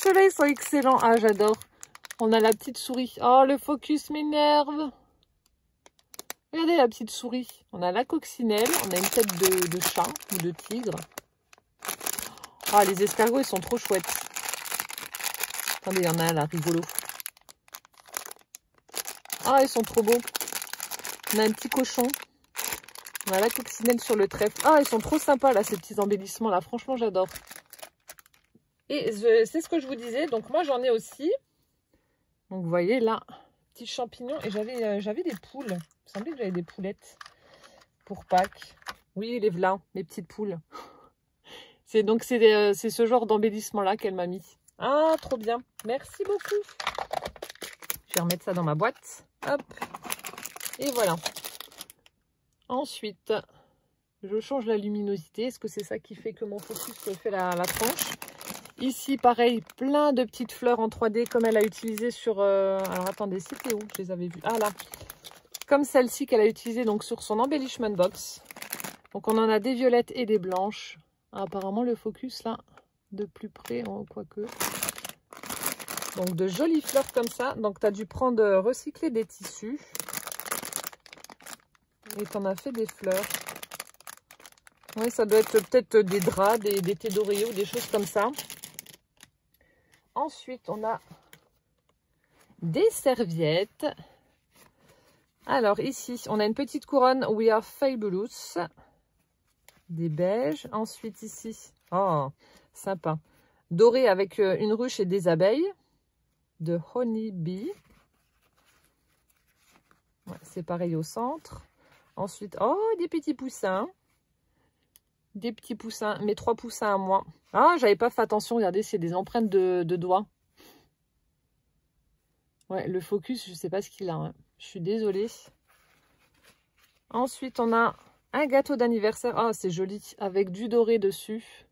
Ceux-là, ils sont excellents. Ah, j'adore. On a la petite souris. Oh, le focus m'énerve. Regardez la petite souris. On a la coccinelle. On a une tête de chat ou de tigre. Ah, les escargots, ils sont trop chouettes. Attendez, il y en a un là, rigolo. Ah, ils sont trop beaux. On a un petit cochon. On a la coccinelle sur le trèfle. Ah, ils sont trop sympas, là, ces petits embellissements, là. Franchement, j'adore. Et c'est ce que je vous disais. Donc, moi, j'en ai aussi. Donc, vous voyez, là, petits champignons. Et j'avais des poules. Il me semblait que j'avais des poulettes pour Pâques. Oui, les voilà, mes petites poules. Donc, c'est ce genre d'embellissement-là qu'elle m'a mis. Ah, trop bien. Merci beaucoup. Je vais remettre ça dans ma boîte. Hop. Et voilà. Ensuite, je change la luminosité. Est-ce que c'est ça qui fait que mon focus fait la tranche? Ici, pareil, plein de petites fleurs en 3D comme elle a utilisé sur... Alors, attendez, c'était où? Je les avais vues. Ah, là. Comme celle-ci qu'elle a utilisée donc, sur son embellishment box. Donc, on en a des violettes et des blanches. Ah, apparemment, le focus, là, de plus près, oh, quoique. Donc, de jolies fleurs comme ça. Donc, tu as dû recycler des tissus. Et tu en as fait des fleurs. Oui, ça doit être peut-être des draps, des thés d'Oreo, des choses comme ça. Ensuite, on a des serviettes. Alors, ici, on a une petite couronne We Are Fabulous. Des beiges. Ensuite, ici, oh, sympa. Doré avec une ruche et des abeilles. De Honey Bee. Ouais, c'est pareil au centre. Ensuite, oh, des petits poussins. Des petits poussins, mes 3 poussins à moi. Ah, j'avais pas fait attention, regardez, c'est des empreintes de doigts. Ouais, le focus, je sais pas ce qu'il a. Hein. Je suis désolée. Ensuite, on a un gâteau d'anniversaire. Ah, c'est joli, avec du doré dessus.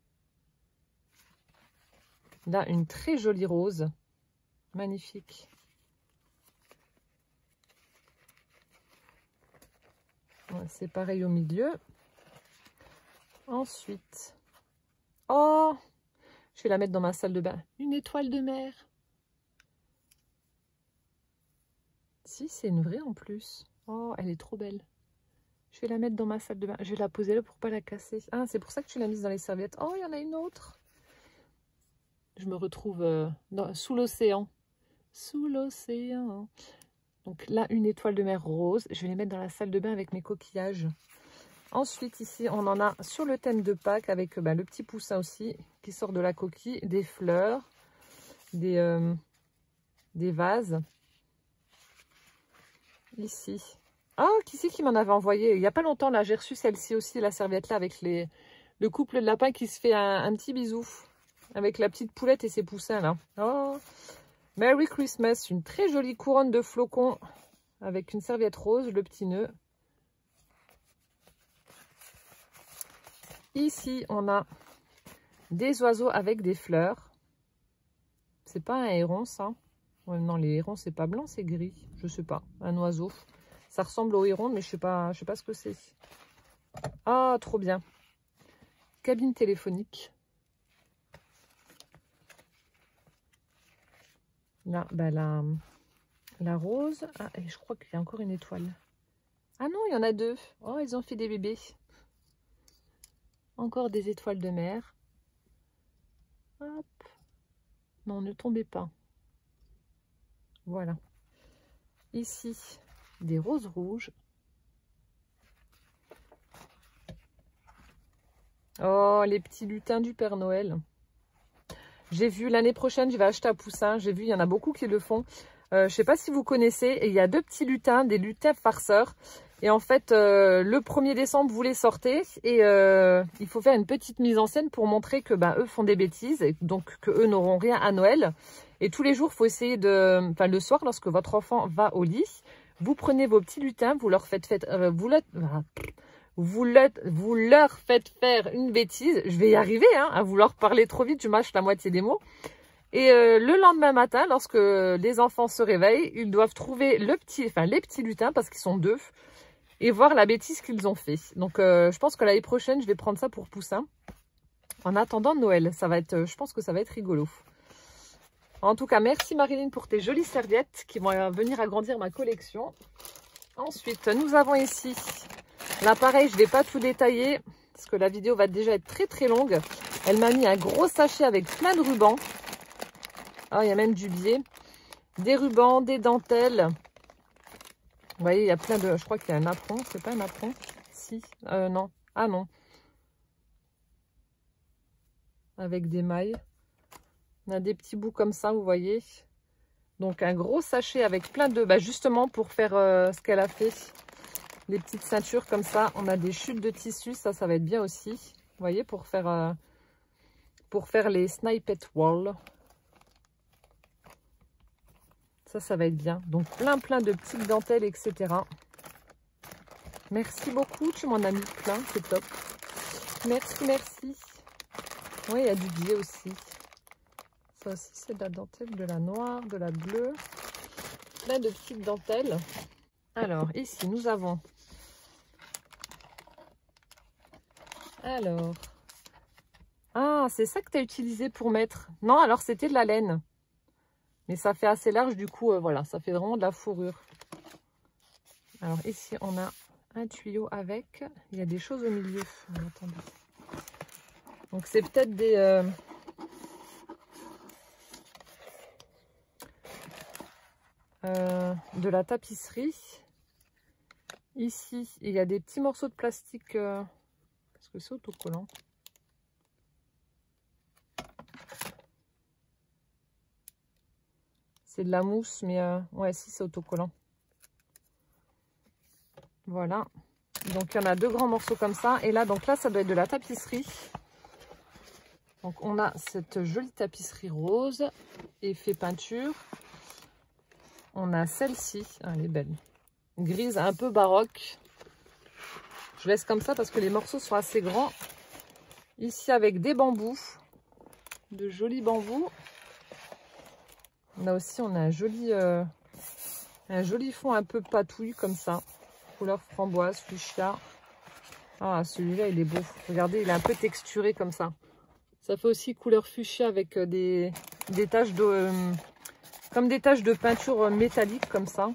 Là, une très jolie rose. Magnifique. Ouais, c'est pareil au milieu. Ensuite, oh, je vais la mettre dans ma salle de bain. Une étoile de mer. Si, c'est une vraie en plus. Oh, elle est trop belle. Je vais la mettre dans ma salle de bain. Je vais la poser là pour pas la casser. Ah, c'est pour ça que tu l'as mise dans les serviettes. Oh, il y en a une autre. Je me retrouve sous l'océan. Sous l'océan. Donc là, une étoile de mer rose. Je vais les mettre dans la salle de bain avec mes coquillages. Ensuite, ici, on en a sur le thème de Pâques avec le petit poussin aussi qui sort de la coquille, des fleurs, des vases. Ici. Ah, qui c'est qui m'en avait envoyé? Il n'y a pas longtemps, là, j'ai reçu celle-ci aussi, la serviette là, avec le couple de lapins qui se fait un petit bisou. avec la petite poulette et ses poussins là. Oh, Merry Christmas, une très jolie couronne de flocons avec une serviette rose, le petit nœud. Ici, on a des oiseaux avec des fleurs. C'est pas un héron, ça? Ouais, non, les hérons, c'est pas blanc, c'est gris. Je sais pas, un oiseau. Ça ressemble au héron, mais je sais pas ce que c'est. Ah, trop bien. Cabine téléphonique. Là, bah, la rose. Ah, et je crois qu'il y a encore une étoile. Ah non, il y en a deux. Oh, ils ont fait des bébés. Encore des étoiles de mer. Hop. Non, ne tombez pas. Voilà. Ici, des roses rouges. Oh, les petits lutins du Père Noël. J'ai vu l'année prochaine, je vais acheter un poussin. J'ai vu, il y en a beaucoup qui le font. Je ne sais pas si vous connaissez. Et il y a deux petits lutins, des lutins farceurs. Et en fait, le 1er décembre, vous les sortez. Et il faut faire une petite mise en scène pour montrer que eux font des bêtises. Et donc, qu'eux n'auront rien à Noël. Et tous les jours, il faut essayer de... Enfin, le soir, lorsque votre enfant va au lit, vous prenez vos petits lutins, vous leur faites... Vous leur faites faire une bêtise. Je vais y arriver, hein, à vouloir parler trop vite, je mâche la moitié des mots. Et le lendemain matin, lorsque les enfants se réveillent, ils doivent trouver les petits lutins, parce qu'ils sont deux, et voir la bêtise qu'ils ont fait. Donc, je pense que l'année prochaine, je vais prendre ça pour poussin. En attendant Noël, ça va être, je pense que ça va être rigolo. En tout cas, merci Marilyn pour tes jolies serviettes qui vont venir agrandir ma collection. Ensuite, nous avons ici... Là, pareil, je ne vais pas tout détailler parce que la vidéo va déjà être très très longue. Elle m'a mis un gros sachet avec plein de rubans. Ah, il y a même du biais. Des rubans, des dentelles. Vous voyez, il y a plein de... Je crois qu'il y a un apron. C'est pas un apron? Si. Non. Ah non. Avec des mailles. On a des petits bouts comme ça, vous voyez. Donc, un gros sachet avec plein de... justement, pour faire ce qu'elle a fait. Des petites ceintures comme ça. On a des chutes de tissu. Ça va être bien aussi. Vous voyez, pour faire les Sniped Wall. Ça va être bien. Donc, plein de petites dentelles, etc. Merci beaucoup. Tu m'en as mis plein. C'est top. Merci, merci. Oui, il y a du biais aussi. Ça aussi, c'est de la dentelle, de la noire, de la bleue. Plein de petites dentelles. Alors, ici, nous avons... Alors... Ah, c'est ça que tu as utilisé pour mettre... Non, alors c'était de la laine. Mais ça fait assez large, du coup, voilà, ça fait vraiment de la fourrure. Alors ici, on a un tuyau avec... Il y a des choses au milieu. Attendez. Donc c'est peut-être des... de la tapisserie. Ici, il y a des petits morceaux de plastique... parce que c'est autocollant. C'est de la mousse, mais ouais, si, c'est autocollant. Voilà. Donc, il y en a deux grands morceaux comme ça. Et là, donc là, ça doit être de la tapisserie. Donc, on a cette jolie tapisserie rose, effet peinture. On a celle-ci. Ah, elle est belle. Grise, un peu baroque. Je laisse comme ça parce que les morceaux sont assez grands. Ici, avec des bambous. De jolis bambous. Là aussi, on a un joli fond un peu patouille comme ça. Couleur framboise, fuchsia. Ah, celui-là, il est beau. Regardez, il est un peu texturé comme ça. Ça fait aussi couleur fuchsia avec des taches de... comme des taches de peinture métallique comme ça.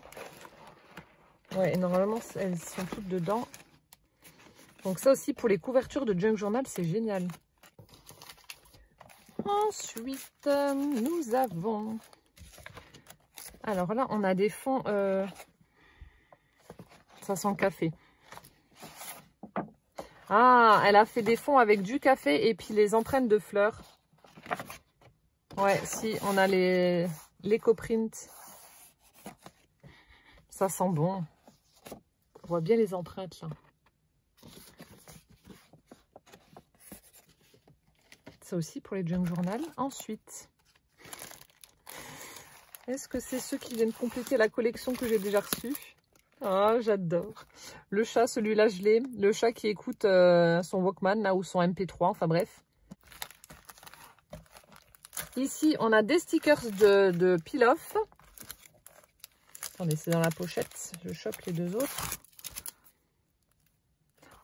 Ouais, et normalement, elles sont toutes dedans. Donc ça aussi, pour les couvertures de Junk Journal, c'est génial. Ensuite, nous avons... Alors là, on a des fonds... Ça sent le café. Ah, elle a fait des fonds avec du café et puis les empreintes de fleurs. Ouais, si, on a les l'éco-print. Ça sent bon. On voit bien les empreintes là. Ça aussi pour les junk journal. Ensuite, est-ce que c'est ceux qui viennent compléter la collection que j'ai déjà reçue? Ah, j'adore. Le chat, celui-là, je l'ai. Le chat qui écoute son Walkman, là, ou son MP3, enfin bref. Ici, on a des stickers de peel-off. Attendez, c'est dans la pochette. Je chope les deux autres.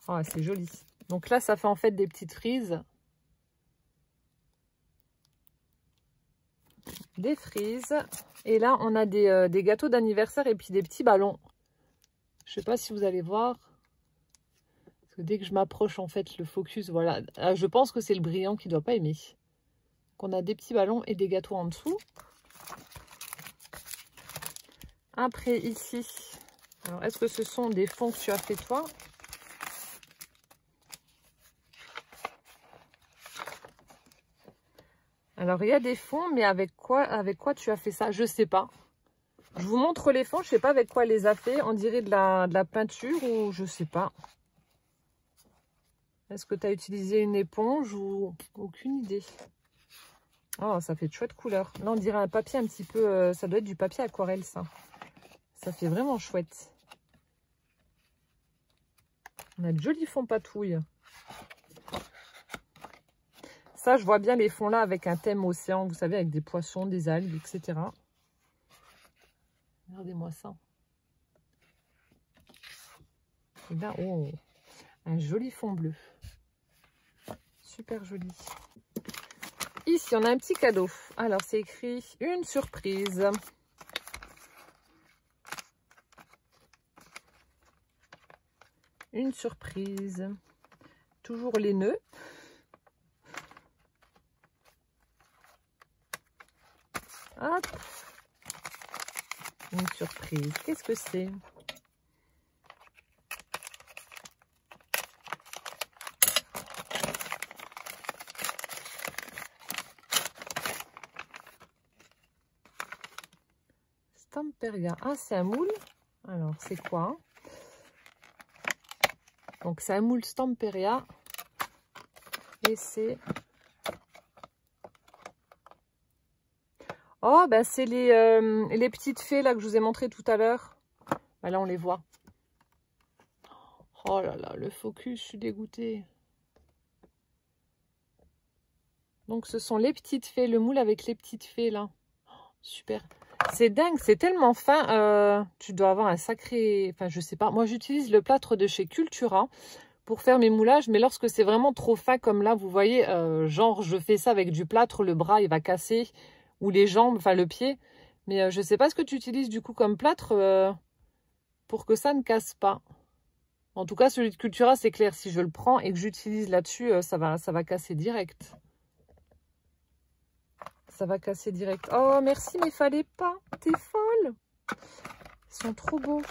Oh, c'est joli. Donc là, ça fait en fait des petites frises. Des frises. Et là, on a des gâteaux d'anniversaire et puis des petits ballons. Je sais pas si vous allez voir. Parce que dès que je m'approche, en fait, le focus, voilà. Je pense que c'est le brillant qui doit pas aimer. Donc, on a des petits ballons et des gâteaux en dessous. Après, ici. Alors, est-ce que ce sont des fonds que tu as fait toi? Alors, il y a des fonds, mais avec quoi tu as fait ça? Je sais pas. Je vous montre les fonds, je sais pas avec quoi elle les a fait. On dirait de la peinture ou je sais pas. Est-ce que tu as utilisé une éponge ou aucune idée? Oh, ça fait de chouettes couleurs. Là, on dirait un papier un petit peu... ça doit être du papier aquarelle, ça. Ça fait vraiment chouette. On a de jolis fonds patouilles. Ça, je vois bien les fonds là avec un thème océan, vous savez, avec des poissons, des algues, etc. Regardez-moi ça. Et là, oh, un joli fond bleu. Super joli. Ici, on a un petit cadeau. Alors, c'est écrit « Une surprise ». Une surprise. Toujours les nœuds. Hop. Une surprise. Qu'est-ce que c'est? Stamperia. Ah, c'est un moule. Alors, c'est quoi? Donc, c'est un moule Stamperia. Et c'est... Oh, ben c'est les petites fées là que je vous ai montré tout à l'heure. Ben là, on les voit. Oh là là, le focus, je suis dégoûtée. Donc, ce sont les petites fées, le moule avec les petites fées là. Oh, super. C'est dingue, c'est tellement fin. Tu dois avoir un sacré... Enfin, je sais pas. Moi, j'utilise le plâtre de chez Cultura pour faire mes moulages. Mais lorsque c'est vraiment trop fin comme là, vous voyez, genre, je fais ça avec du plâtre, le bras, il va casser. Ou les jambes, enfin le pied. Mais je ne sais pas ce que tu utilises du coup comme plâtre pour que ça ne casse pas. En tout cas, celui de Cultura, c'est clair. Si je le prends et que j'utilise là-dessus, ça va casser direct. Ça va casser direct. Oh, merci, mais fallait pas. T'es folle. Ils sont trop beaux.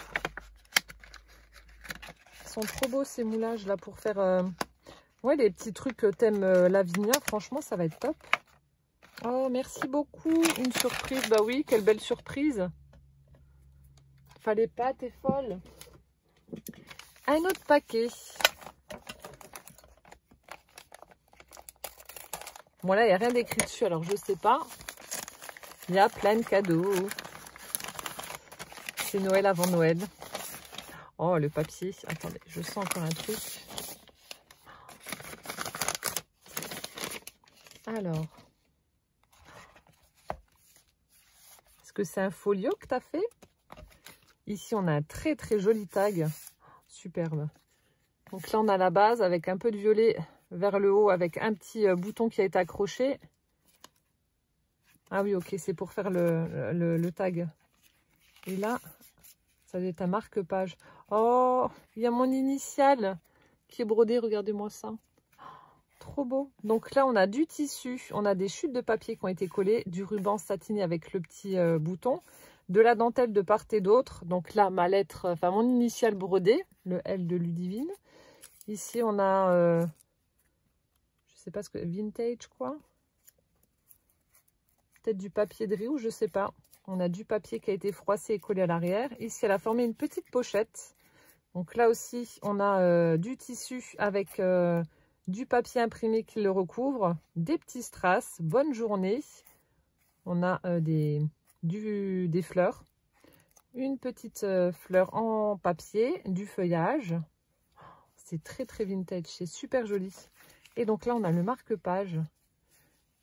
Ils sont trop beaux ces moulages là pour faire ouais, les petits trucs thème Lavinia. Franchement, ça va être top. Oh, merci beaucoup. Une surprise. Bah oui, quelle belle surprise. Fallait pas, t'es folle. Un autre paquet. Bon, là, il n'y a rien d'écrit dessus, alors je sais pas. Il y a plein de cadeaux. C'est Noël avant Noël. Oh, le papier. Attendez, je sens encore un truc. Alors. Est-ce que c'est un folio que tu as fait? Ici, on a un très très joli tag. Superbe. Donc là, on a la base avec un peu de violet vers le haut avec un petit bouton qui a été accroché. Ah oui, ok, c'est pour faire le tag. Et là, ça doit être un marque-page. Oh, il y a mon initiale qui est brodée. Regardez-moi ça. Trop beau. Donc là, on a du tissu, on a des chutes de papier qui ont été collées, du ruban satiné avec le petit bouton, de la dentelle de part et d'autre. Donc là, ma lettre, enfin mon initiale brodée, le L de Ludivine. Ici, on a, je sais pas ce que, vintage quoi. Peut-être du papier de riz ou je sais pas. On a du papier qui a été froissé et collé à l'arrière. Ici, elle a formé une petite pochette. Donc là aussi, on a du tissu avec... du papier imprimé qui le recouvre, des petits strass, bonne journée. On a des fleurs, une petite fleur en papier, du feuillage. C'est très très vintage, c'est super joli. Et donc là on a le marque-page.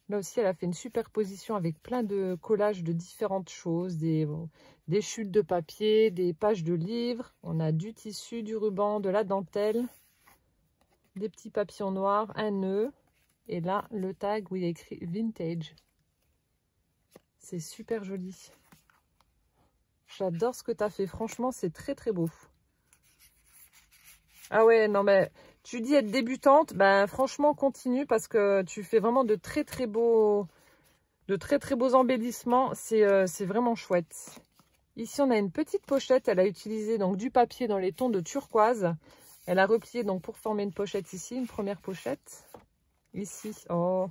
Là aussi elle a fait une superposition avec plein de collages de différentes choses, des chutes de papier, des pages de livres. On a du tissu, du ruban, de la dentelle, des petits papillons noirs, un nœud. Et là le tag où il y a écrit vintage. C'est super joli. J'adore ce que tu as fait. Franchement, c'est très très beau. Ah ouais, non mais tu dis être débutante, ben franchement continue parce que tu fais vraiment de très très beaux embellissements. C'est vraiment chouette. Ici, on a une petite pochette. Elle a utilisé donc du papier dans les tons de turquoise. Elle a replié donc pour former une pochette ici, une première pochette. Ici, oh,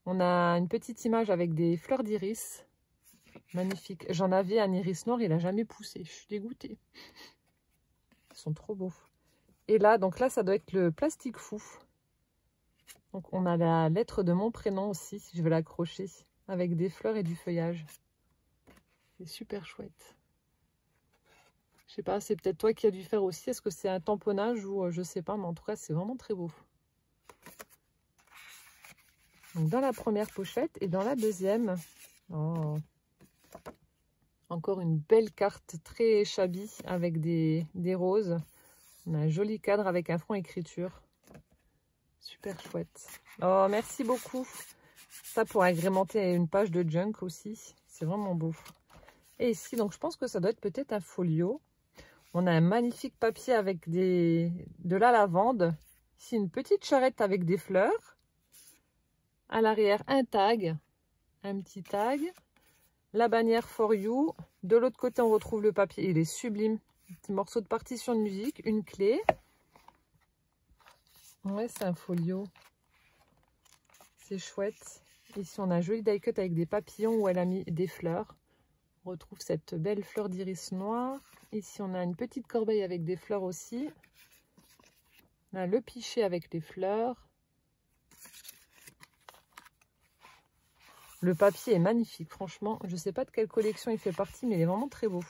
on a une petite image avec des fleurs d'iris. Magnifique. J'en avais un iris noir, il n'a jamais poussé. Je suis dégoûtée. Ils sont trop beaux. Et là, donc là, ça doit être le plastique fou. Donc on a la lettre de mon prénom aussi, si je veux l'accrocher, avec des fleurs et du feuillage. C'est super chouette. Je sais pas, c'est peut-être toi qui as dû faire aussi. Est-ce que c'est un tamponnage ou je sais pas, mais en tout cas, c'est vraiment très beau. Donc dans la première pochette et dans la deuxième, oh, encore une belle carte très shabby avec des roses. On a un joli cadre avec un fond écriture. Super chouette. Oh, merci beaucoup. Ça pour agrémenter une page de junk aussi. C'est vraiment beau. Et ici, donc je pense que ça doit être peut-être un folio. On a un magnifique papier avec de la lavande. Ici, une petite charrette avec des fleurs. À l'arrière, un tag. Un petit tag. La bannière For You. De l'autre côté, on retrouve le papier. Il est sublime. Un petit morceau de partition de musique. Une clé. Ouais, c'est un folio. C'est chouette. Ici, on a un joli die cut avec des papillons où elle a mis des fleurs. On retrouve cette belle fleur d'iris noire. Ici, on a une petite corbeille avec des fleurs aussi. On a le pichet avec les fleurs. Le papier est magnifique, franchement. Je ne sais pas de quelle collection il fait partie, mais il est vraiment très beau.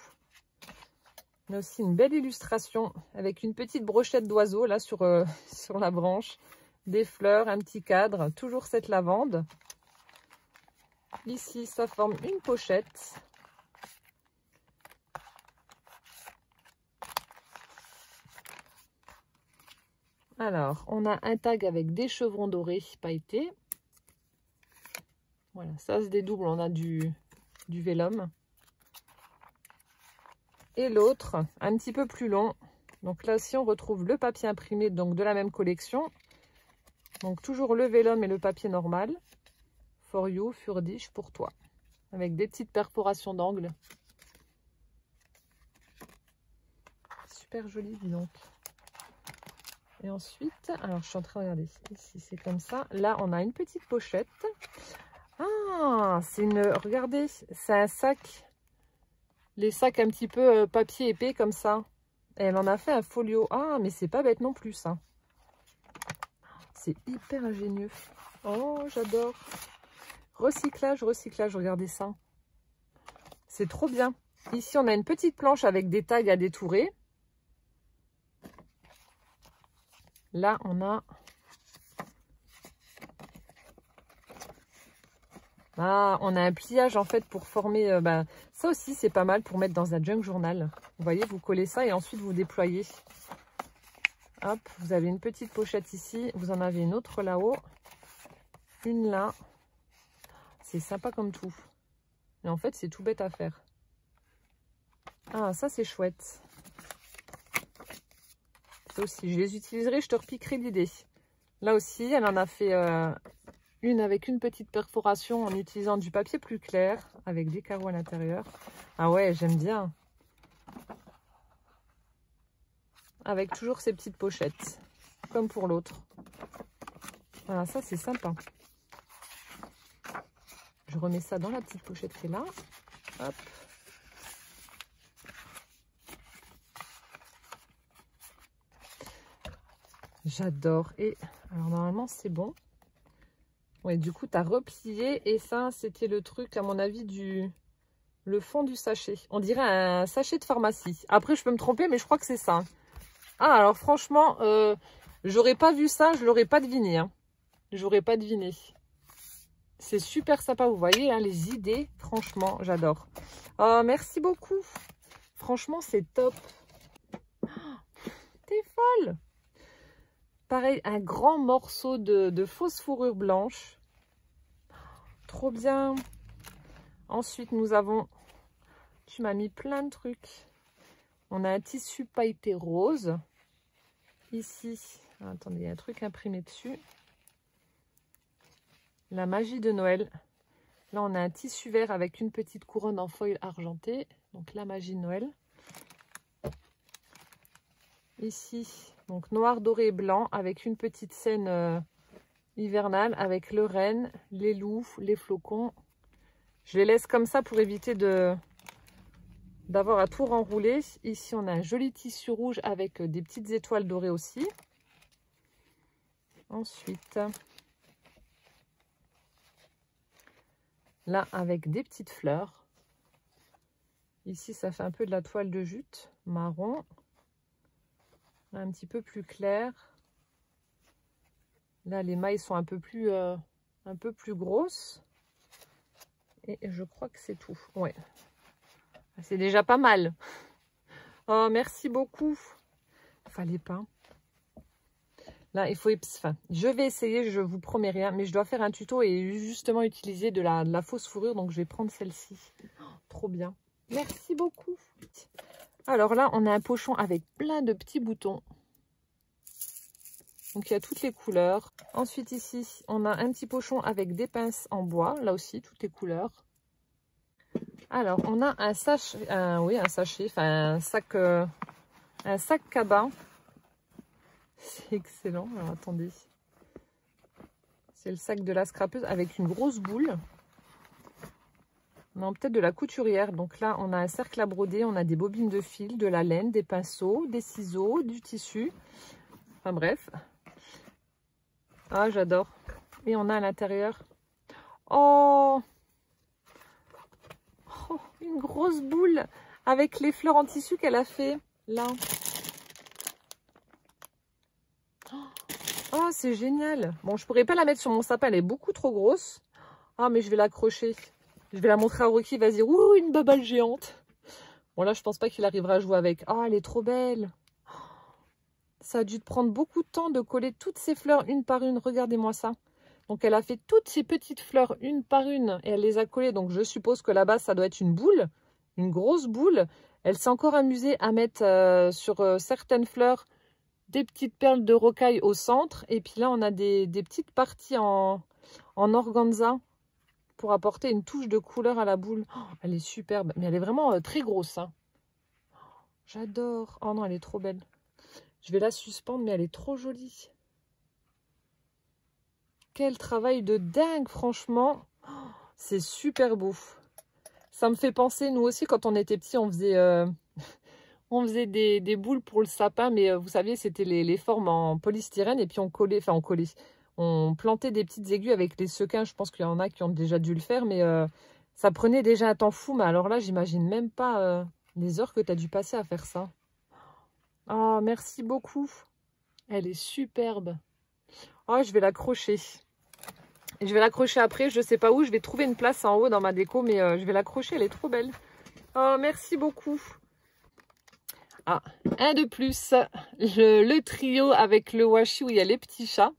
On a aussi une belle illustration avec une petite brochette d'oiseau là sur la branche. Des fleurs, un petit cadre, toujours cette lavande. Ici, ça forme une pochette. Alors, on a un tag avec des chevrons dorés pailletés. Voilà, ça se dédouble, on a du vélum. Et l'autre, un petit peu plus long. Donc là aussi, on retrouve le papier imprimé donc de la même collection. Donc toujours le vélum et le papier normal. For You, Furdish, pour toi. Avec des petites perforations d'angle. Super joli, dis donc. Et ensuite, alors je suis en train de regarder. Ici, c'est comme ça. Là, on a une petite pochette. Ah, c'est une... Regardez, c'est un sac. Les sacs un petit peu papier épais comme ça. Et elle en a fait un folio. Ah, mais c'est pas bête non plus, ça. C'est hyper ingénieux. Oh, j'adore. Recyclage, recyclage, regardez ça. C'est trop bien. Ici, on a une petite planche avec des tags à détourer. Là, on a... Ah, on a un pliage en fait pour former... ça aussi, c'est pas mal pour mettre dans un junk journal. Vous voyez, vous collez ça et ensuite vous déployez. Hop, vous avez une petite pochette ici. Vous en avez une autre là-haut. Une là. C'est sympa comme tout. Et en fait, c'est tout bête à faire. Ah, ça, c'est chouette. Ça aussi, je les utiliserai, je te repiquerai l'idée. Là aussi, elle en a fait une avec une petite perforation en utilisant du papier plus clair, avec des carreaux à l'intérieur. Ah ouais, j'aime bien. Avec toujours ces petites pochettes, comme pour l'autre. Voilà, ça c'est sympa. Je remets ça dans la petite pochette qui est là. Hop. J'adore. Et Alors normalement c'est bon. Ouais, du coup tu as replié et ça c'était le truc à mon avis le fond du sachet. On dirait un sachet de pharmacie. Après je peux me tromper mais je crois que c'est ça. Ah alors franchement j'aurais pas vu ça, je l'aurais pas deviné. Hein. J'aurais pas deviné. C'est super sympa, vous voyez hein, les idées, franchement j'adore. Oh, merci beaucoup. Franchement c'est top. T'es folle. Pareil, un grand morceau de fausse fourrure blanche. Trop bien. Ensuite, nous avons... Tu m'as mis plein de trucs. On a un tissu pailleté rose. Ici, attendez, il y a un truc imprimé dessus. La magie de Noël. Là, on a un tissu vert avec une petite couronne en foil argenté. Donc, la magie de Noël. Ici, donc noir, doré et blanc avec une petite scène hivernale avec le renne, les loups, les flocons. Je les laisse comme ça pour éviter d'avoir à tout renrouler. Ici, on a un joli tissu rouge avec des petites étoiles dorées aussi. Ensuite, là, avec des petites fleurs. Ici, ça fait un peu de la toile de jute marron. Un petit peu plus clair. Là, les mailles sont un peu plus grosses. Et je crois que c'est tout. Ouais. C'est déjà pas mal. Oh, merci beaucoup. Fallait pas. Là, il faut... Enfin, je vais essayer, je vous promets rien. Mais je dois faire un tuto et justement utiliser de la fausse fourrure. Donc, je vais prendre celle-ci. Oh, trop bien. Merci beaucoup. Alors là, on a un pochon avec plein de petits boutons. Donc, il y a toutes les couleurs. Ensuite, ici, on a un petit pochon avec des pinces en bois. Là aussi, toutes les couleurs. Alors, on a un sachet, enfin un sac cabas. C'est excellent. Alors, attendez. C'est le sac de la scrapeuse avec une grosse boule. Non, peut-être de la couturière. Donc là, on a un cercle à broder, on a des bobines de fil, de la laine, des pinceaux, des ciseaux, du tissu. Enfin bref. Ah, j'adore. Et on a à l'intérieur... Oh, une grosse boule avec les fleurs en tissu qu'elle a fait là. Oh, c'est génial. Bon, je pourrais pas la mettre sur mon sapin, elle est beaucoup trop grosse. Ah, mais je vais l'accrocher. Je vais la montrer à Rocky, vas-y. Ouh, une babale géante. Bon, là, je pense pas qu'il arrivera à jouer avec. Ah, elle est trop belle. Ça a dû te prendre beaucoup de temps de coller toutes ces fleurs une par une. Regardez-moi ça. Donc, elle a fait toutes ces petites fleurs une par une et elle les a collées. Donc, je suppose que là-bas, ça doit être une boule, une grosse boule. Elle s'est encore amusée à mettre sur certaines fleurs des petites perles de rocaille au centre. Et puis là, on a des petites parties en organza pour apporter une touche de couleur à la boule. Oh, elle est superbe, mais elle est vraiment très grosse. Hein. J'adore. Oh non, elle est trop belle. Je vais la suspendre, mais elle est trop jolie. Quel travail de dingue, franchement. Oh, c'est super beau. Ça me fait penser, nous aussi, quand on était petits, on faisait des boules pour le sapin. Mais vous savez, c'était les formes en polystyrène. Et puis on collait, on plantait des petites aiguilles avec les sequins. Je pense qu'il y en a qui ont déjà dû le faire. Mais ça prenait déjà un temps fou. Mais alors là, j'imagine même pas les heures que tu as dû passer à faire ça. Oh, merci beaucoup. Elle est superbe. Oh, je vais l'accrocher. Je vais l'accrocher après, je sais pas où. Je vais trouver une place en haut dans ma déco, mais je vais l'accrocher. Elle est trop belle. Oh, merci beaucoup. Ah, un de plus. Le trio avec le washi où il y a les petits chats.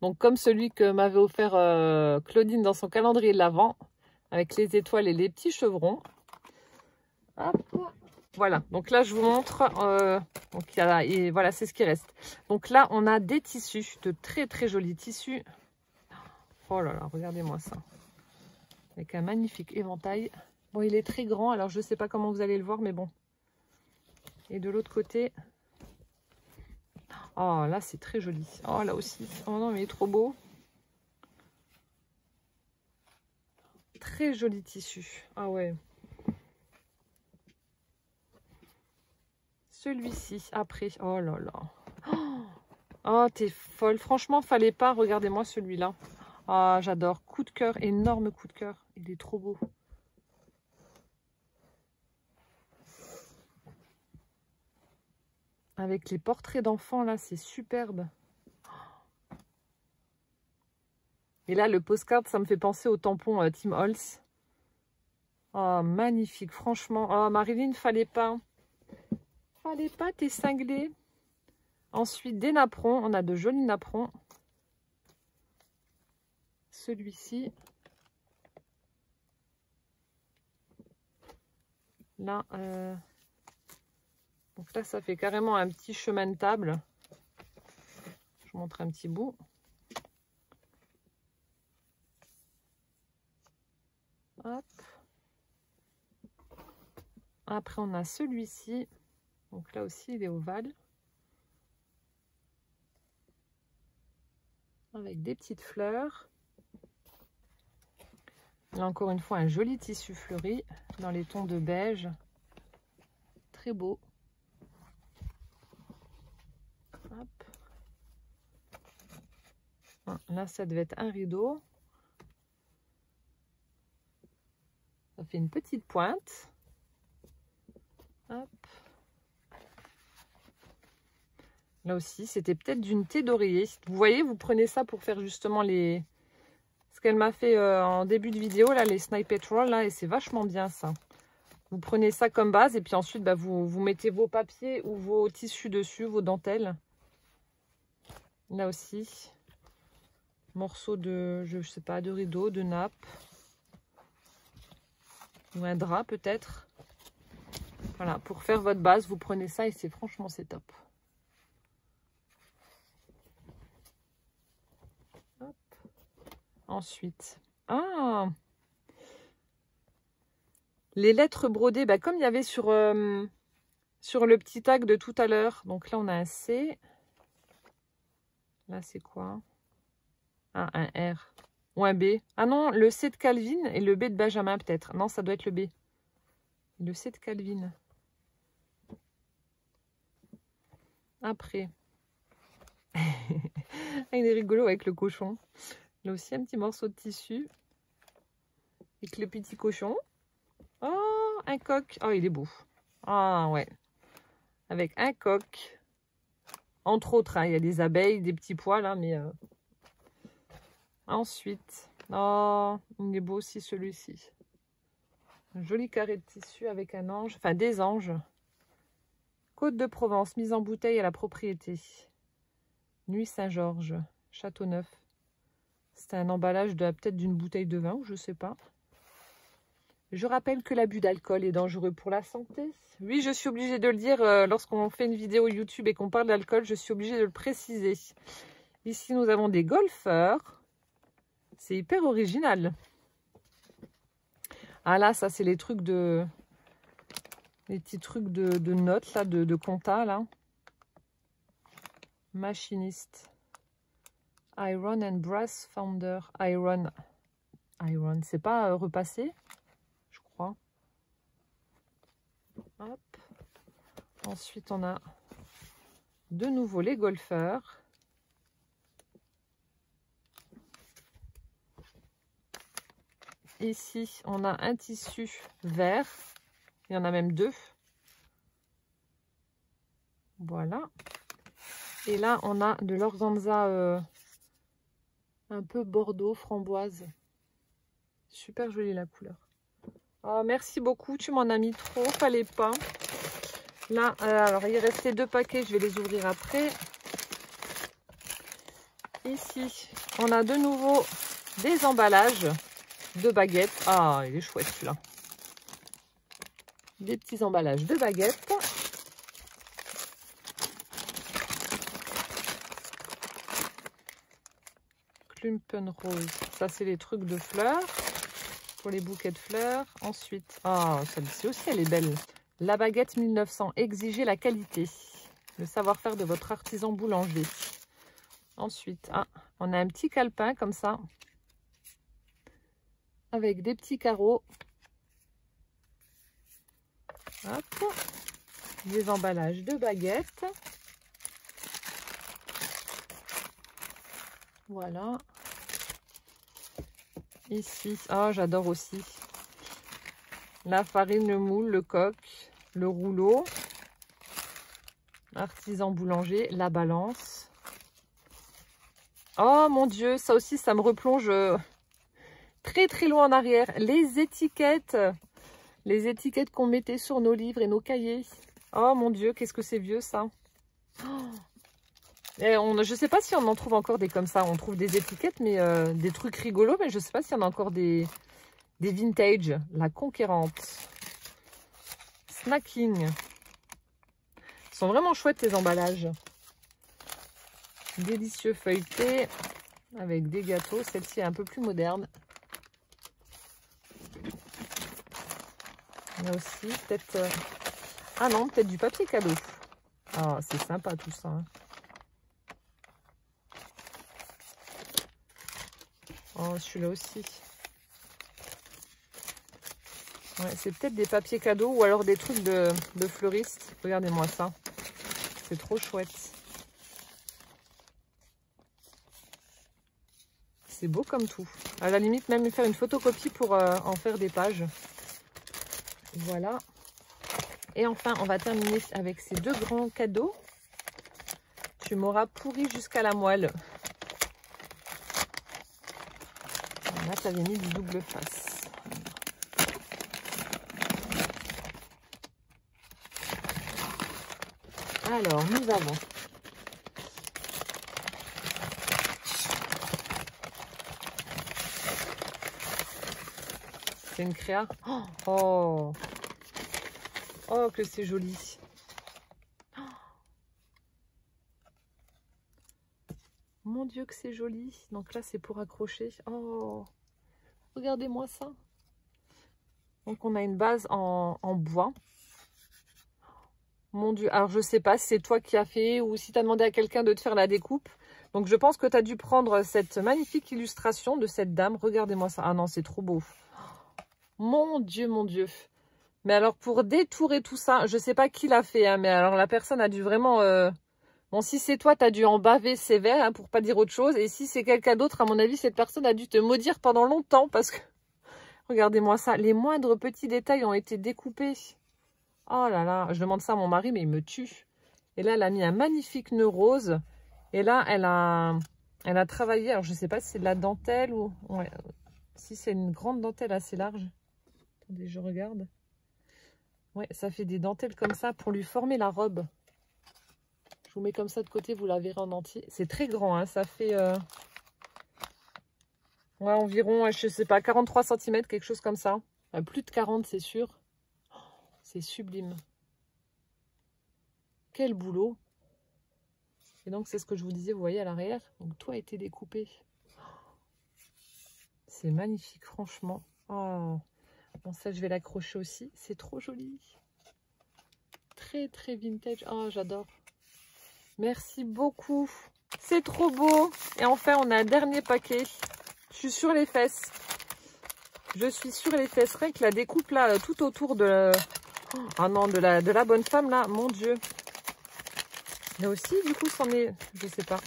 Donc, comme celui que m'avait offert Claudine dans son calendrier de l'Avent. Avec les étoiles et les petits chevrons. Hop. Voilà, donc là, je vous montre. Donc, et voilà, c'est ce qui reste. Donc là, on a des tissus, de très, très jolis tissus. Oh là là, regardez-moi ça. Avec un magnifique éventail. Bon, il est très grand, alors je ne sais pas comment vous allez le voir, mais bon. Et de l'autre côté. Oh, là, c'est très joli. Oh, là aussi. Oh non, mais il est trop beau. Très joli tissu. Ah ouais. Celui-ci, après. Oh là là. Oh, Oh, t'es folle. Franchement, fallait pas. Regardez-moi celui-là. Ah, j'adore. Coup de cœur. Énorme coup de cœur. Il est trop beau. Avec les portraits d'enfants, là, c'est superbe. Et là, le postcard, ça me fait penser au tampon Tim Holtz. Oh, magnifique. Franchement. Oh, Marilyn, fallait pas. Fallait pas, t'es cinglée. Ensuite, des napperons. On a de jolis napperons. Celui-ci. Là, donc là, ça fait carrément un petit chemin de table. Je vous montre un petit bout. Hop. Après, on a celui-ci. Donc là aussi, il est ovale. Avec des petites fleurs. Là, encore une fois, un joli tissu fleuri dans les tons de beige. Très beau. Hop. Là, ça devait être un rideau. Ça fait une petite pointe. Hop. Là aussi, c'était peut-être d'une thé d'oreiller. Vous voyez, vous prenez ça pour faire justement les... Ce qu'elle m'a fait en début de vidéo, là, les Snippet Roll, là, et c'est vachement bien ça. Vous prenez ça comme base et puis ensuite, bah, vous mettez vos papiers ou vos tissus dessus, vos dentelles. Là aussi, morceau de, je sais pas, de rideau, de nappe. Ou un drap peut-être. Voilà, pour faire votre base, vous prenez ça et c'est franchement, c'est top. Hop. Ensuite, les lettres brodées, bah, comme il y avait sur le petit tag de tout à l'heure. Donc là, on a un C. Là, c'est quoi? Ah, un R. Ou un B. Ah non, le C de Calvin et le B de Benjamin peut-être. Non, ça doit être le B. Le C de Calvin. Après. Il est rigolo avec le cochon. Là aussi, un petit morceau de tissu. Avec le petit cochon. Oh, un coq. Oh, il est beau. Ah, ouais. Avec un coq. Entre autres, hein, il y a des abeilles, des petits pois là, mais... Ensuite, oh, il est beau aussi celui-ci. Un joli carré de tissu avec un ange, enfin des anges. Côte de Provence, mise en bouteille à la propriété. Nuit Saint-Georges, Châteauneuf. C'est un emballage de peut-être d'une bouteille de vin ou je sais pas. Je rappelle que l'abus d'alcool est dangereux pour la santé. Oui, je suis obligée de le dire lorsqu'on fait une vidéo YouTube et qu'on parle d'alcool, je suis obligée de le préciser. Ici, nous avons des golfeurs. C'est hyper original. Ah là, ça, c'est les trucs de... Les petits trucs de notes, là, de compta, là. Machiniste. Iron and Brass Founder. Iron, c'est pas repassé, je crois. Hop. Ensuite, on a de nouveau les golfeurs. Ici, on a un tissu vert. Il y en a même deux. Voilà. Et là, on a de l'organza un peu bordeaux, framboise. Super jolie la couleur. Oh, merci beaucoup. Tu m'en as mis trop. Fallait pas. Là, alors, il restait 2 paquets. Je vais les ouvrir après. Ici, on a de nouveau des emballages de baguettes. Ah, il est chouette celui-là. Des petits emballages de baguettes. Klumpenrose. Ça, c'est les trucs de fleurs. Pour les bouquets de fleurs. Ensuite, oh, celle-ci aussi, elle est belle. La baguette 1900. Exigez la qualité. Le savoir-faire de votre artisan boulanger. Ensuite, on a un petit calepin comme ça. Avec des petits carreaux. Hop. Des emballages de baguettes. Voilà. Ici, ah, j'adore aussi. La farine, le moule, le coq, le rouleau. Artisan boulanger, la balance. Oh mon Dieu, ça aussi, ça me replonge très très loin en arrière. Les étiquettes qu'on mettait sur nos livres et nos cahiers. Oh mon Dieu, qu'est-ce que c'est vieux ça. Oh. Et je ne sais pas si on en trouve encore des comme ça. On trouve des étiquettes, mais des trucs rigolos, mais je ne sais pas s'il y en a encore des vintage. La Conquérante. Snacking. Ils sont vraiment chouettes ces emballages. Délicieux feuilleté avec des gâteaux. Celle-ci est un peu plus moderne. Il y a aussi peut-être... Ah non, peut-être du papier cadeau. Ah, c'est sympa tout ça. Hein. Oh, celui-là aussi. Ouais, c'est peut-être des papiers cadeaux ou alors des trucs de fleuristes. Regardez-moi ça. C'est trop chouette. C'est beau comme tout. À la limite, même faire une photocopie pour en faire des pages. Voilà. Et enfin, on va terminer avec ces deux grands cadeaux. Tu m'auras pourri jusqu'à la moelle. Là, ça vient mis du double face. Alors, nous avons c'est une créa. Oh, oh que c'est joli. Mon Dieu, que c'est joli. Donc là, c'est pour accrocher. Oh, regardez-moi ça. Donc, on a une base en bois. Mon Dieu. Alors, je sais pas si c'est toi qui as fait ou si tu as demandé à quelqu'un de te faire la découpe. Donc, je pense que tu as dû prendre cette magnifique illustration de cette dame. Regardez-moi ça. Ah non, c'est trop beau. Mon Dieu, mon Dieu. Mais alors, pour détourer tout ça, je sais pas qui l'a fait. Hein, mais alors, la personne a dû vraiment... Bon, si c'est toi, tu as dû en baver sévère, hein, pour pas dire autre chose. Et si c'est quelqu'un d'autre, à mon avis, cette personne a dû te maudire pendant longtemps. Parce que, regardez-moi ça, les moindres petits détails ont été découpés. Oh là là, je demande ça à mon mari, mais il me tue. Et là, elle a mis un magnifique nœud rose. Et là, elle a travaillé, alors je sais pas si c'est de la dentelle ou... Ouais, si c'est une grande dentelle assez large. Attendez, je regarde. Ouais, ça fait des dentelles comme ça pour lui former la robe. Je vous mets comme ça de côté, vous la verrez en entier. C'est très grand, hein, ça fait ouais, environ, je sais pas, 43 cm, quelque chose comme ça. Plus de 40, c'est sûr. Oh, c'est sublime. Quel boulot. Et donc, c'est ce que je vous disais, vous voyez à l'arrière. Donc, tout a été découpé. C'est magnifique, franchement. Oh. Bon, ça, je vais l'accrocher aussi. C'est trop joli. Très, très vintage. Oh, j'adore. Merci beaucoup. C'est trop beau. Et enfin, on a un dernier paquet. Je suis sur les fesses. Je suis sur les fesses. Rien que la découpe, là, tout autour de... Ah non, de la bonne femme, là. Mon Dieu. Là aussi, du coup, c'en est... Je sais pas.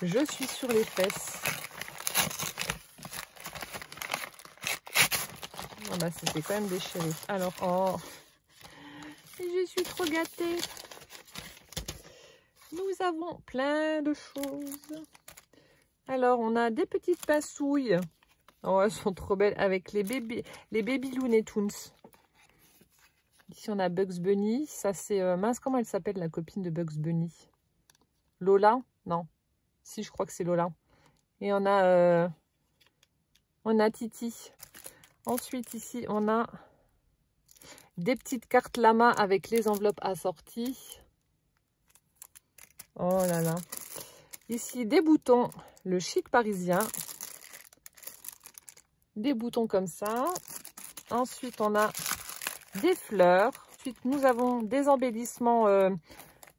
Je suis sur les fesses. Oh bah, c'était quand même déchiré. Alors, oh, je suis trop gâtée. Nous avons plein de choses. Alors, on a des petites pincouilles. Oh, elles sont trop belles avec les baby Looney Tunes. Ici, on a Bugs Bunny. Ça, c'est... mince, comment elle s'appelle, la copine de Bugs Bunny? Lola? Non. Si, je crois que c'est Lola. Et on a Titi. Ensuite, ici, on a des petites cartes Lama avec les enveloppes assorties. Oh là là. Ici, des boutons, le chic parisien. Des boutons comme ça. Ensuite, on a des fleurs. Ensuite, nous avons des embellissements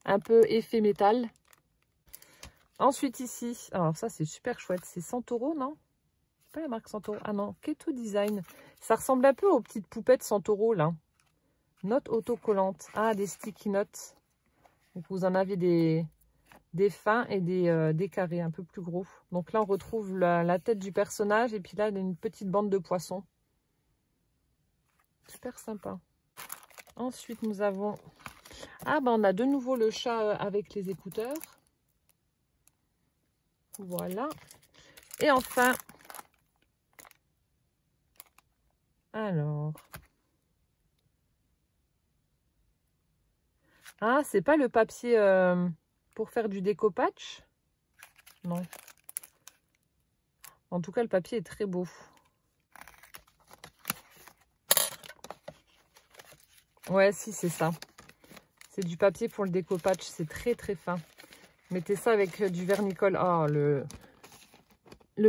un peu effet métal. Ensuite, ici, alors ça, c'est super chouette. C'est Santoro, non? Pas la marque Santoro. Ah non, Keto Design. Ça ressemble un peu aux petites poupettes Santoro, là. Notes autocollantes. Ah, des sticky notes. Donc vous en avez des fins et des carrés un peu plus gros. Donc là on retrouve la tête du personnage et puis là il y a une petite bande de poissons. Super sympa. Ensuite nous avons... Ah ben on a de nouveau le chat avec les écouteurs. Voilà. Et enfin... Alors... Ah, c'est pas le papier pour faire du découpage? Non. En tout cas, le papier est très beau. Ouais, si, c'est ça. C'est du papier pour le découpage. C'est très, très fin. Mettez ça avec du vernicole. Oh, le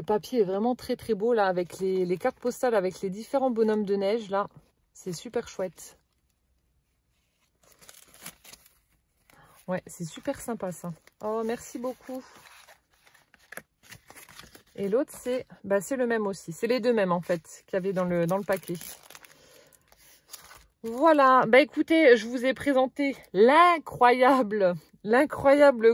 papier est vraiment très, très beau, là, avec les cartes postales, avec les différents bonhommes de neige, là. C'est super chouette. Ouais, c'est super sympa, ça. Oh, merci beaucoup. Et l'autre, c'est le même aussi. C'est les deux mêmes, en fait, qu'il y avait dans le paquet. Voilà. Bah, écoutez, je vous ai présenté l'incroyable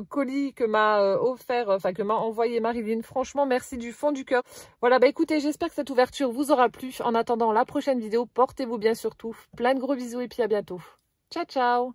colis que m'a offert, enfin, que m'a envoyé Marilyn. Franchement, merci du fond du cœur. Voilà, bah, écoutez, j'espère que cette ouverture vous aura plu. En attendant la prochaine vidéo, portez-vous bien surtout. Plein de gros bisous et puis à bientôt. Ciao, ciao.